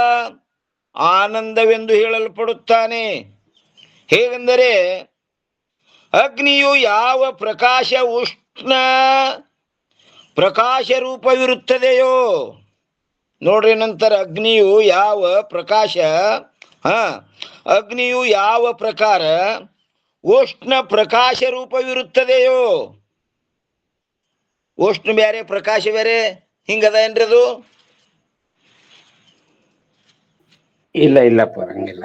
ಆನಂದವೆಂದು ಹೇಳಲ್ಪಡುತ್ತಾನೆ. ಹೇಗೆಂದರೆ, ಅಗ್ನಿಯು ಯಾವ ಉಷ್ಣ ಪ್ರಕಾಶ ರೂಪವಿರುತ್ತದೆಯೋ, ನೋಡ್ರಿ ನಂತರ, ಅಗ್ನಿಯು ಯಾವ ಪ್ರಕಾರ ಉಷ್ಣ ಪ್ರಕಾಶ ರೂಪವಿರುತ್ತದೆಯೋ. ಉಷ್ಣ ಬೇರೆ, ಪ್ರಕಾಶ ಬೇರೆ, ಹಿಂಗದ ಏನ್ರಿ ಅದು? ಇಲ್ಲಪ್ಪ, ಹಂಗಿಲ್ಲ.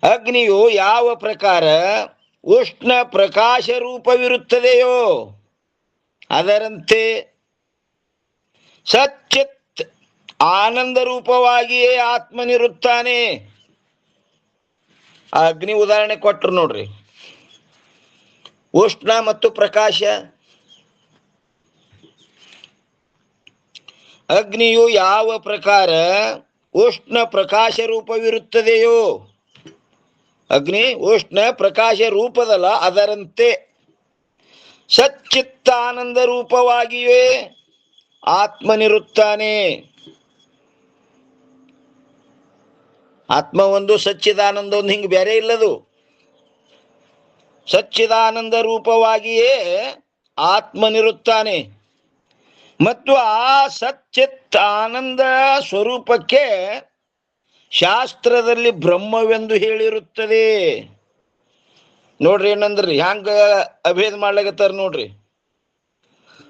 ಅಗ್ನಿಯು ಯಾವ ಪ್ರಕಾರ ಉಷ್ಣ ಪ್ರಕಾಶ ರೂಪವಿರುತ್ತದೆಯೋ ಅದರಂತೆ ಸಚ್ಚಿತ್ ಆನಂದ ರೂಪವಾಗಿಯೇ ಆತ್ಮನಿರುತ್ತಾನೆ. ಆ ಅಗ್ನಿ ಉದಾಹರಣೆ ಕೊಟ್ರು ನೋಡ್ರಿ. ಉಷ್ಣ ಮತ್ತು ಪ್ರಕಾಶ. ಅಗ್ನಿಯು ಯಾವ ಪ್ರಕಾರ ಉಷ್ಣ ಪ್ರಕಾಶ ರೂಪವಿರುತ್ತದೆಯೋ, ಅಗ್ನಿ ಉಷ್ಣ ಪ್ರಕಾಶ ರೂಪದಲ್ಲ, ಅದರಂತೆ ಸಚ್ಚಿತ್ತಾನಂದ ರೂಪವಾಗಿಯೇ ಆತ್ಮನಿರುತ್ತಾನೆ. ಆತ್ಮ ಒಂದು, ಸಚ್ಚಿದಾನಂದ ಒಂದು, ಹಿಂಗೆ ಬೇರೆ ಇಲ್ಲದು. ಸಚ್ಚಿದಾನಂದ ರೂಪವಾಗಿಯೇ ಆತ್ಮನಿರುತ್ತಾನೆ. ಮತ್ತು ಆ ಸಚ್ಚಿತ್ ಆನಂದ ಸ್ವರೂಪಕ್ಕೆ ಶಾಸ್ತ್ರದಲ್ಲಿ ಬ್ರಹ್ಮವೆಂದು ಹೇಳಿರುತ್ತದೆ. ನೋಡ್ರಿ ಏನಂದ್ರಿ, ಹ್ಯಾಂಗ ಅಭೇದ ಮಾಡ್ಲಾಗತ್ತಾರ ನೋಡ್ರಿ.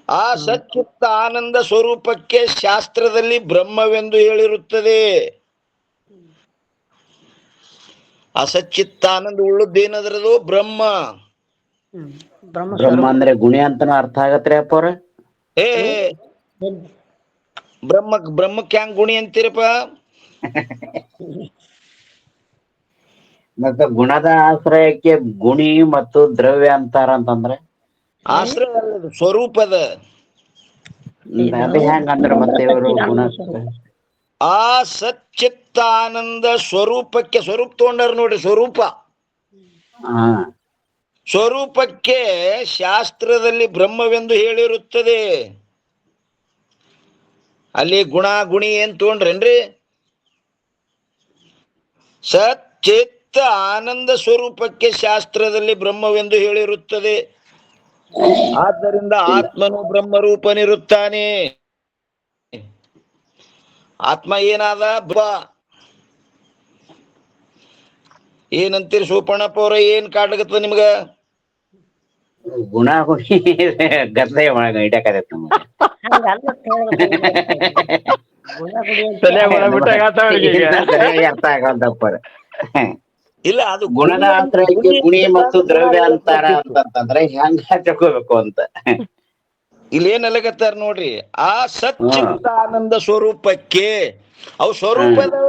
ಆ ಸಚ್ಚಿತ್ತ ಆನಂದ ಸ್ವರೂಪಕ್ಕೆ ಶಾಸ್ತ್ರದಲ್ಲಿ ಬ್ರಹ್ಮವೆಂದು ಹೇಳಿರುತ್ತದೆ. ಆ ಸಚ್ಚಿತ್ತಾನಂದ ಉಳ್ಳದ್ದೇನದ್ರದು ಬ್ರಹ್ಮ. ಬ್ರಹ್ಮ ಬ್ರಹ್ಮ ಅಂದ್ರೆ ಗುಣಿ ಅಂತಾನು ಅರ್ಥ ಆಗತ್ರಿ ಅಪ್ಪ ಅವ್ರ? ಏ ಬ್ರಹ್ಮಕ್ಕೆ ಹ್ಯಾಂಗ ಗುಣಿ ಅಂತೀರಪ್ಪ? ಮತ್ತೆ ಗುಣದ ಆಶ್ರಯಕ್ಕೆ ಗುಣಿ ಮತ್ತು ದ್ರವ್ಯ ಅಂತಾರ ಅಂತಂದ್ರೆ ಆಶ್ರಯ ಅಲ್ಲದು, ಸ್ವರೂಪದ. ಅದೇ ಹೆಂಗಂದ್ರ ಮತ್ತೆ ಇವರು ಗುಣ ಆ ಸಚ್ಚಿತ್ತಾನಂದ ಸ್ವರೂಪಕ್ಕೆ, ಸ್ವರೂಪ ತಗೊಂಡಾರ ನೋಡ್ರಿ, ಸ್ವರೂಪ. ಹಾ ಸ್ವರೂಪಕ್ಕೆ ಶಾಸ್ತ್ರದಲ್ಲಿ ಬ್ರಹ್ಮವೆಂದು ಹೇಳಿರುತ್ತದೆ. ಅಲ್ಲಿ ಗುಣ ಗುಣಿ ಏನ್ ತಗೊಂಡ್ರೇನ್ರಿ? ಸಚ್ಚಿತ್ತ ಆನಂದ ಸ್ವರೂಪಕ್ಕೆ ಶಾಸ್ತ್ರದಲ್ಲಿ ಬ್ರಹ್ಮವೆಂದು ಹೇಳಿರುತ್ತದೆ. ಆದ್ದರಿಂದ ಆತ್ಮನು ಬ್ರಹ್ಮರೂಪನಿರುತ್ತಾನೆ. ಆತ್ಮ ಏನಾದ? ಏನಂತೀರಿ ಸೂಪಣ್ಣಪ್ಪ ಅವ್ರ? ಏನ್ ಕಾಡ್ಲಕತ್ತದ ನಿಮ್ಗ? ಗುಣ ಗುಣಿ ಗದ್ದೆ ಒಳಗ ಇಡಕತ್ತ ನಮ್ಗೆ. ಸರಿಯಾಗಿ ಅರ್ಥ ಆಗಲ್ದಪ್ಪ. ಇಲ್ಲ, ಅದು ಗುಣದ ಆಶ್ರಯಕ್ಕೆ ಗುಣಿ ಮತ್ತು ದ್ರವ್ಯ ಅಂತಾರ ಅಂತಂದ್ರೆ ಹೆಂಗ ತಗೋಬೇಕು ಅಂತ ಇಲ್ಲಿ ಏನ್ ಅಲ್ಲಕತ್ತಾರ ನೋಡ್ರಿ. ಆ ಸಚ್ಚಿತ್ತಾನಂದ ಸ್ವರೂಪಕ್ಕೆ, ಅವು ಸ್ವರೂಪದವ,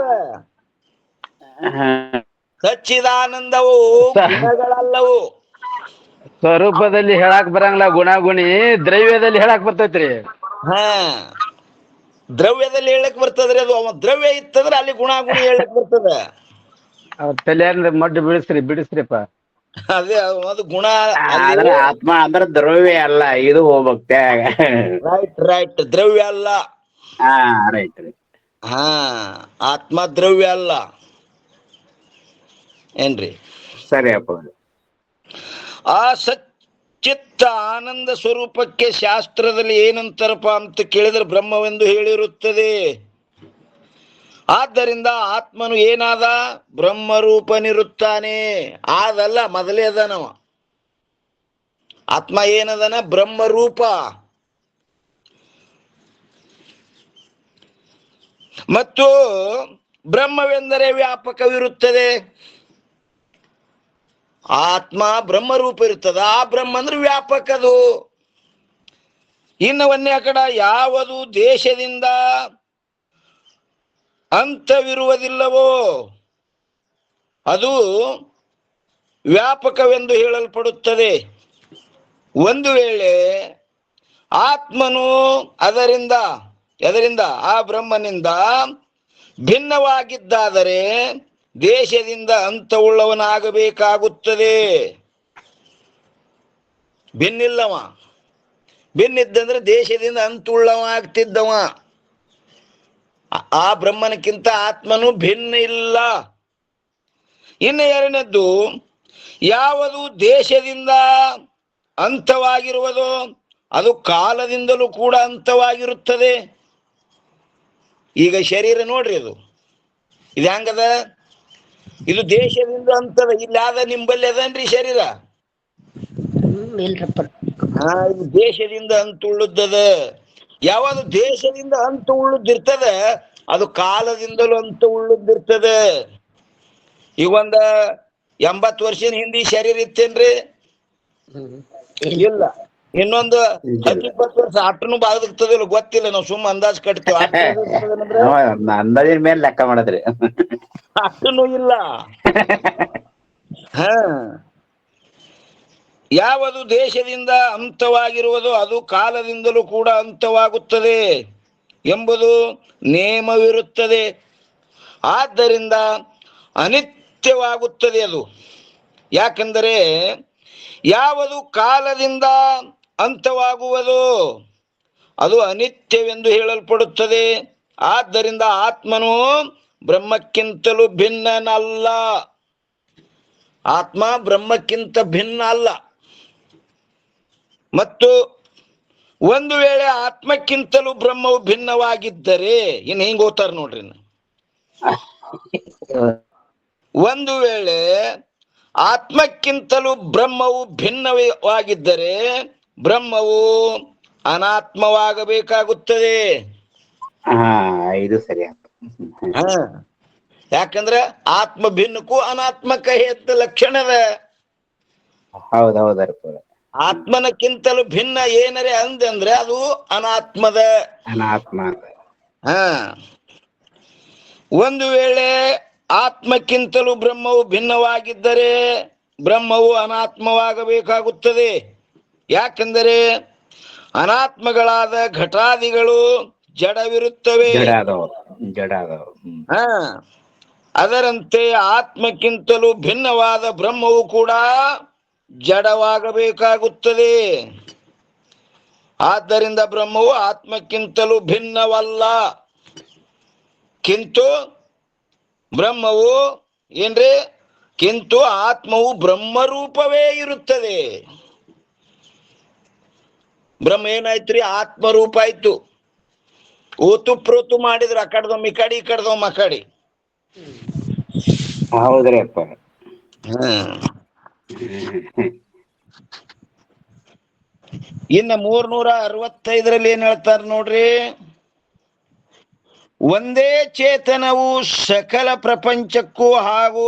ಸಚ್ಚಿದಾನಂದವು ಗುಣಗಳಲ್ಲವು. ಸ್ವರೂಪದಲ್ಲಿ ಹೇಳಾಕ್ ಬರಂಗಿಲ್ಲ ಗುಣ ಗುಣಿ, ದ್ರವ್ಯದಲ್ಲಿ ಹೇಳಾಕ್ ಬರ್ತೈತ್ರಿ. ಹಾ, ದ್ರವ್ಯದಲ್ಲಿ ಹೇಳಕ್ ಬರ್ತದ್ರಿ. ಅದು ಅವ ದ್ರವ್ಯ ಇತ್ತಂದ್ರೆ ಅಲ್ಲಿ ಗುಣ ಗುಣಿ ಹೇಳಕ್ ಬರ್ತದ. ಅವ್ರ ತಲೆಯನ್ನ ಮಡ್ಡು ಬಿಡಿಸ್ರಿಪ್ಪ. ಅದೇ ಅದು ಗುಣ. ಆದ್ರೆ ಆತ್ಮ ಅಂದ್ರೆ ದ್ರವ್ಯ ಅಲ್ಲ, ಇದು ಹೋಗ್ಬೇಕ. ರೈಟ್, ದ್ರವ್ಯ ಅಲ್ಲ. ಹಾ ರೈಟ್. ಹಾ, ಆತ್ಮ ದ್ರವ್ಯ ಅಲ್ಲ ಏನ್ರಿ? ಸರಿ ಅಪ್ಪ. ಆ ಸಚ್ಚಿತ್ತ ಆನಂದ ಸ್ವರೂಪಕ್ಕೆ ಶಾಸ್ತ್ರದಲ್ಲಿ ಏನಂತಾರಪ್ಪ ಅಂತ ಕೇಳಿದ್ರೆ ಬ್ರಹ್ಮವೆಂದು ಹೇಳಿರುತ್ತದೆ. ಆದ್ದರಿಂದ ಆತ್ಮನು ಏನಾದ? ಬ್ರಹ್ಮರೂಪನಿರುತ್ತಾನೆ. ಆದಲ್ಲ, ಮೊದಲೇ ಅದನವ. ಆತ್ಮ ಏನದನ? ಬ್ರಹ್ಮರೂಪ. ಮತ್ತು ಬ್ರಹ್ಮವೆಂದರೆ ವ್ಯಾಪಕವಿರುತ್ತದೆ. ಆತ್ಮ ಬ್ರಹ್ಮರೂಪ ಇರುತ್ತದೆ. ಆ ಬ್ರಹ್ಮ ಅಂದ್ರೆ ವ್ಯಾಪಕದು. ಇನ್ನು ಒಂದೇ ಕಡೆ ಯಾವುದು ದೇಶದಿಂದ ಅಂತವಿರುವುದಿಲ್ಲವೋ ಅದು ವ್ಯಾಪಕವೆಂದು ಹೇಳಲ್ಪಡುತ್ತದೆ. ಒಂದು ವೇಳೆ ಆತ್ಮನು ಅದರಿಂದ ಆ ಬ್ರಹ್ಮನಿಂದ ಭಿನ್ನವಾಗಿದ್ದಾದರೆ ದೇಶದಿಂದ ಅಂತವುಳ್ಳವನಾಗಬೇಕಾಗುತ್ತದೆ. ಭಿನ್ನಿಲ್ಲವ. ಭಿನ್ನಿದ್ದಂದ್ರೆ ದೇಶದಿಂದ ಅಂತುಳ್ಳವ ಆಗ್ತಿದ್ದವ. ಆ ಬ್ರಹ್ಮನಕ್ಕಿಂತ ಆತ್ಮನು ಭಿನ್ನ ಇಲ್ಲ. ಇನ್ನು ಎರಡನೇದ್ದು, ಯಾವುದು ದೇಶದಿಂದ ಅಂತವಾಗಿರುವುದೋ ಅದು ಕಾಲದಿಂದಲೂ ಕೂಡ ಅಂತವಾಗಿರುತ್ತದೆ. ಈಗ ಶರೀರ ನೋಡ್ರಿ, ಇದು ಹೆಂಗದ? ಇದು ದೇಶದಿಂದ ಅಂತದ. ಇಲ್ಲಿ ಆದ ನಿಂಬಲ್ಲಿ ಅದನ್ರಿ ಶರೀರ. ಹಾ, ಇದು ದೇಶದಿಂದ ಅಂತುಳ್ಳದ್ದದ. ಯಾವುದು ದೇಶದಿಂದ ಅಂತ ಉಳ್ಳದಿರ್ತದೆ ಅದು ಕಾಲದಿಂದಲೂ ಅಂತ ಉಳ್ಳದಿರ್ತದೆ. ಈಗ 80 ವರ್ಷದ ಹಿಂದಿ ಶರೀರ ಇತ್ತೇನ್ರಿ? ಇಲ್ಲ. ಇನ್ನೊಂದು 10-20 ವರ್ಷ ಅಟ್ಟನು ಬಾಗದಿರ್ತದಿಲ್ಲ, ಗೊತ್ತಿಲ್ಲ. ನಾವು ಸುಮ್ಮ ಅಂದಾಜ್ ಕಟ್ತೇವೆ. ಅಂದಾಜಿನ ಮೇಲೆ ಲೆಕ್ಕ ಮಾಡದ್ರಿ. ಅಟ್ಟನು ಇಲ್ಲ. ಹ, ಯಾವುದು ದೇಶದಿಂದ ಅಂತವಾಗಿರುವುದೋ ಅದು ಕಾಲದಿಂದಲೂ ಕೂಡ ಅಂತವಾಗುತ್ತದೆ ಎಂಬುದು ನೇಮವಿರುತ್ತದೆ. ಆದ್ದರಿಂದ ಅನಿತ್ಯವಾಗುತ್ತದೆ ಅದು. ಯಾಕೆಂದರೆ ಯಾವುದು ಕಾಲದಿಂದ ಅಂತವಾಗುವುದೋ ಅದು ಅನಿತ್ಯವೆಂದು ಹೇಳಲ್ಪಡುತ್ತದೆ. ಆದ್ದರಿಂದ ಆತ್ಮನು ಬ್ರಹ್ಮಕ್ಕಿಂತಲೂ ಭಿನ್ನನಲ್ಲ. ಆತ್ಮ ಬ್ರಹ್ಮಕ್ಕಿಂತ ಭಿನ್ನ ಅಲ್ಲ. ಮತ್ತು ಒಂದು ವೇಳೆ ಆತ್ಮಕ್ಕಿಂತಲೂ ಬ್ರಹ್ಮವು ಭಿನ್ನವಾಗಿದ್ದರೆ, ಇನ್ನು ಹಿಂಗ ಓದ್ತಾರ ನೋಡ್ರಿ. ಒಂದು ವೇಳೆ ಆತ್ಮಕ್ಕಿಂತಲೂ ಬ್ರಹ್ಮವು ಭಿನ್ನವಾಗಿದ್ದರೆ ಬ್ರಹ್ಮವು ಅನಾತ್ಮವಾಗಬೇಕಾಗುತ್ತದೆ. ಇದು ಸರಿ. ಯಾಕಂದ್ರ ಆತ್ಮ ಭಿನ್ನಕ್ಕೂ ಅನಾತ್ಮಕ ಹೆತ್ತ ಲಕ್ಷಣದ. ಹೌದೌದಪ್ಪ. ಆತ್ಮನಕ್ಕಿಂತಲೂ ಭಿನ್ನ ಏನರೆ ಅಂದಂದ್ರೆ ಅದು ಅನಾತ್ಮದ. ಅನಾತ್ಮ. ಹಾ, ಒಂದು ವೇಳೆ ಆತ್ಮಕ್ಕಿಂತಲೂ ಬ್ರಹ್ಮವು ಭಿನ್ನವಾಗಿದ್ದರೆ ಬ್ರಹ್ಮವು ಅನಾತ್ಮವಾಗಬೇಕಾಗುತ್ತದೆ. ಯಾಕೆಂದರೆ ಅನಾತ್ಮಗಳಾದ ಘಟಾದಿಗಳು ಜಡವಿರುತ್ತವೆ. ಜಡ ಅದಾವ. ಹಾ, ಅದರಂತೆ ಆತ್ಮಕ್ಕಿಂತಲೂ ಭಿನ್ನವಾದ ಬ್ರಹ್ಮವು ಕೂಡ ಜಡವಾಗಬೇಕಾಗುತ್ತದೆ. ಆದ್ದರಿಂದ ಬ್ರಹ್ಮವು ಆತ್ಮಕ್ಕಿಂತಲೂ ಭಿನ್ನವಲ್ಲ. ಕಿಂತು ಬ್ರಹ್ಮವು ಏನ್ರಿ, ಕಿಂತು ಆತ್ಮವು ಬ್ರಹ್ಮರೂಪವೇ ಇರುತ್ತದೆ. ಬ್ರಹ್ಮ ಏನಾಯ್ತ್ರಿ? ಆತ್ಮರೂಪ ಆಯ್ತು. ಓತು ಪ್ರೋತು ಮಾಡಿದ್ರು, ಆ ಕಡ್ದೊಮ್ಮೆ ಈ ಕಡೆ, ಈ ಕಡ್ದೊಮ್ಮ ಆ ಕಡೆ. ಹೌದ್ರಿ ಅಪ್ಪ. ಇನ್ನ 365 ಏನ್ ಹೇಳ್ತಾರ ನೋಡ್ರಿ, ಒಂದೇ ಚೇತನವು ಸಕಲ ಪ್ರಪಂಚಕ್ಕೂ ಹಾಗೂ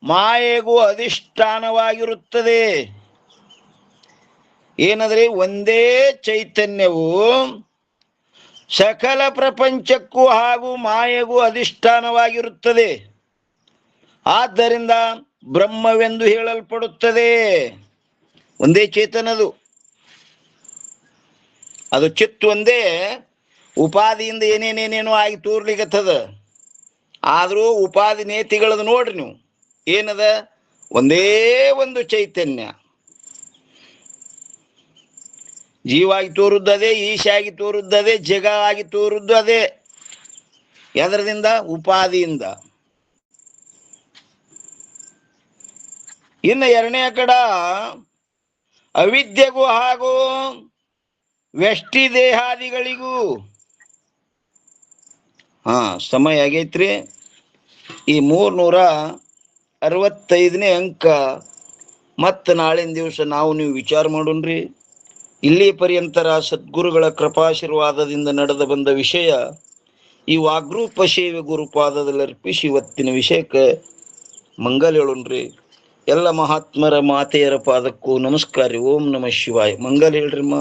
ಮಾಯೆಗೂ ಅಧಿಷ್ಠಾನವಾಗಿರುತ್ತದೆ. ಏನಂದ್ರೆ ಒಂದೇ ಚೈತನ್ಯವು ಸಕಲ ಪ್ರಪಂಚಕ್ಕೂ ಹಾಗೂ ಮಾಯೆಗೂ ಅಧಿಷ್ಠಾನವಾಗಿರುತ್ತದೆ. ಆದ್ದರಿಂದ ಬ್ರಹ್ಮವೆಂದು ಹೇಳಲ್ಪಡುತ್ತದೆ. ಒಂದೇ ಚೇತನದು, ಅದು ಚಿತ್ ಒಂದೇ. ಉಪಾದಿಯಿಂದ ಏನೇನೇನೇನೋ ಆಗಿ ತೋರ್ಲಿಕ್ಕತ್ತದ. ಆದ್ರೂ ಉಪಾಧಿ ನೇತಿಗಳದು ನೋಡ್ರಿ ನೀವು, ಏನದ? ಒಂದೇ ಒಂದು ಚೈತನ್ಯ. ಜೀವಾಗಿ ತೋರುದ್ದು ಅದೇ, ಈಶಾಗಿ ತೋರುದ್ದು ಅದೇ, ಜಗ ಆಗಿ ತೋರುದ್ದು ಅದೇ. ಎದರದಿಂದ? ಉಪಾದಿಯಿಂದ. ಇನ್ನು ಎರಡನೇ ಕಡ ಅವಿದ್ಯೆಗೂ ಹಾಗೂ ವ್ಯಷ್ಟಿ ದೇಹಾದಿಗಳಿಗೂ. ಸಮಯ ಆಗೈತ್ರಿ. ಈ 365ನೇ ಅಂಕ ಮತ್ತ ನಾಳಿನ ದಿವಸ ನಾವು ನೀವು ವಿಚಾರ ಮಾಡೋಣ್ರಿ. ಇಲ್ಲಿ ಪರ್ಯಂತರ ಸದ್ಗುರುಗಳ ಕೃಪಾಶೀರ್ವಾದದಿಂದ ನಡೆದ ಬಂದ ವಿಷಯ ಈ ವಾಗ್ರೂಪ ಸೇವೆ ಗುರುಪಾದದಲ್ಲಿ ಅರ್ಪಿಸಿ ಇವತ್ತಿನ ವಿಷಯಕ್ಕೆ ಮಂಗಲ್ ಹೇಳೋಣ್ರಿ. ಎಲ್ಲ ಮಹಾತ್ಮರ ಮಾತೆಯರ ಪಾದಕ್ಕೂ ನಮಸ್ಕಾರ. ಓಂ ನಮಃ ಶಿವಾಯ. ಮಂಗಲ್ ಹೇಳ್ರಿ ಅಮ್ಮ.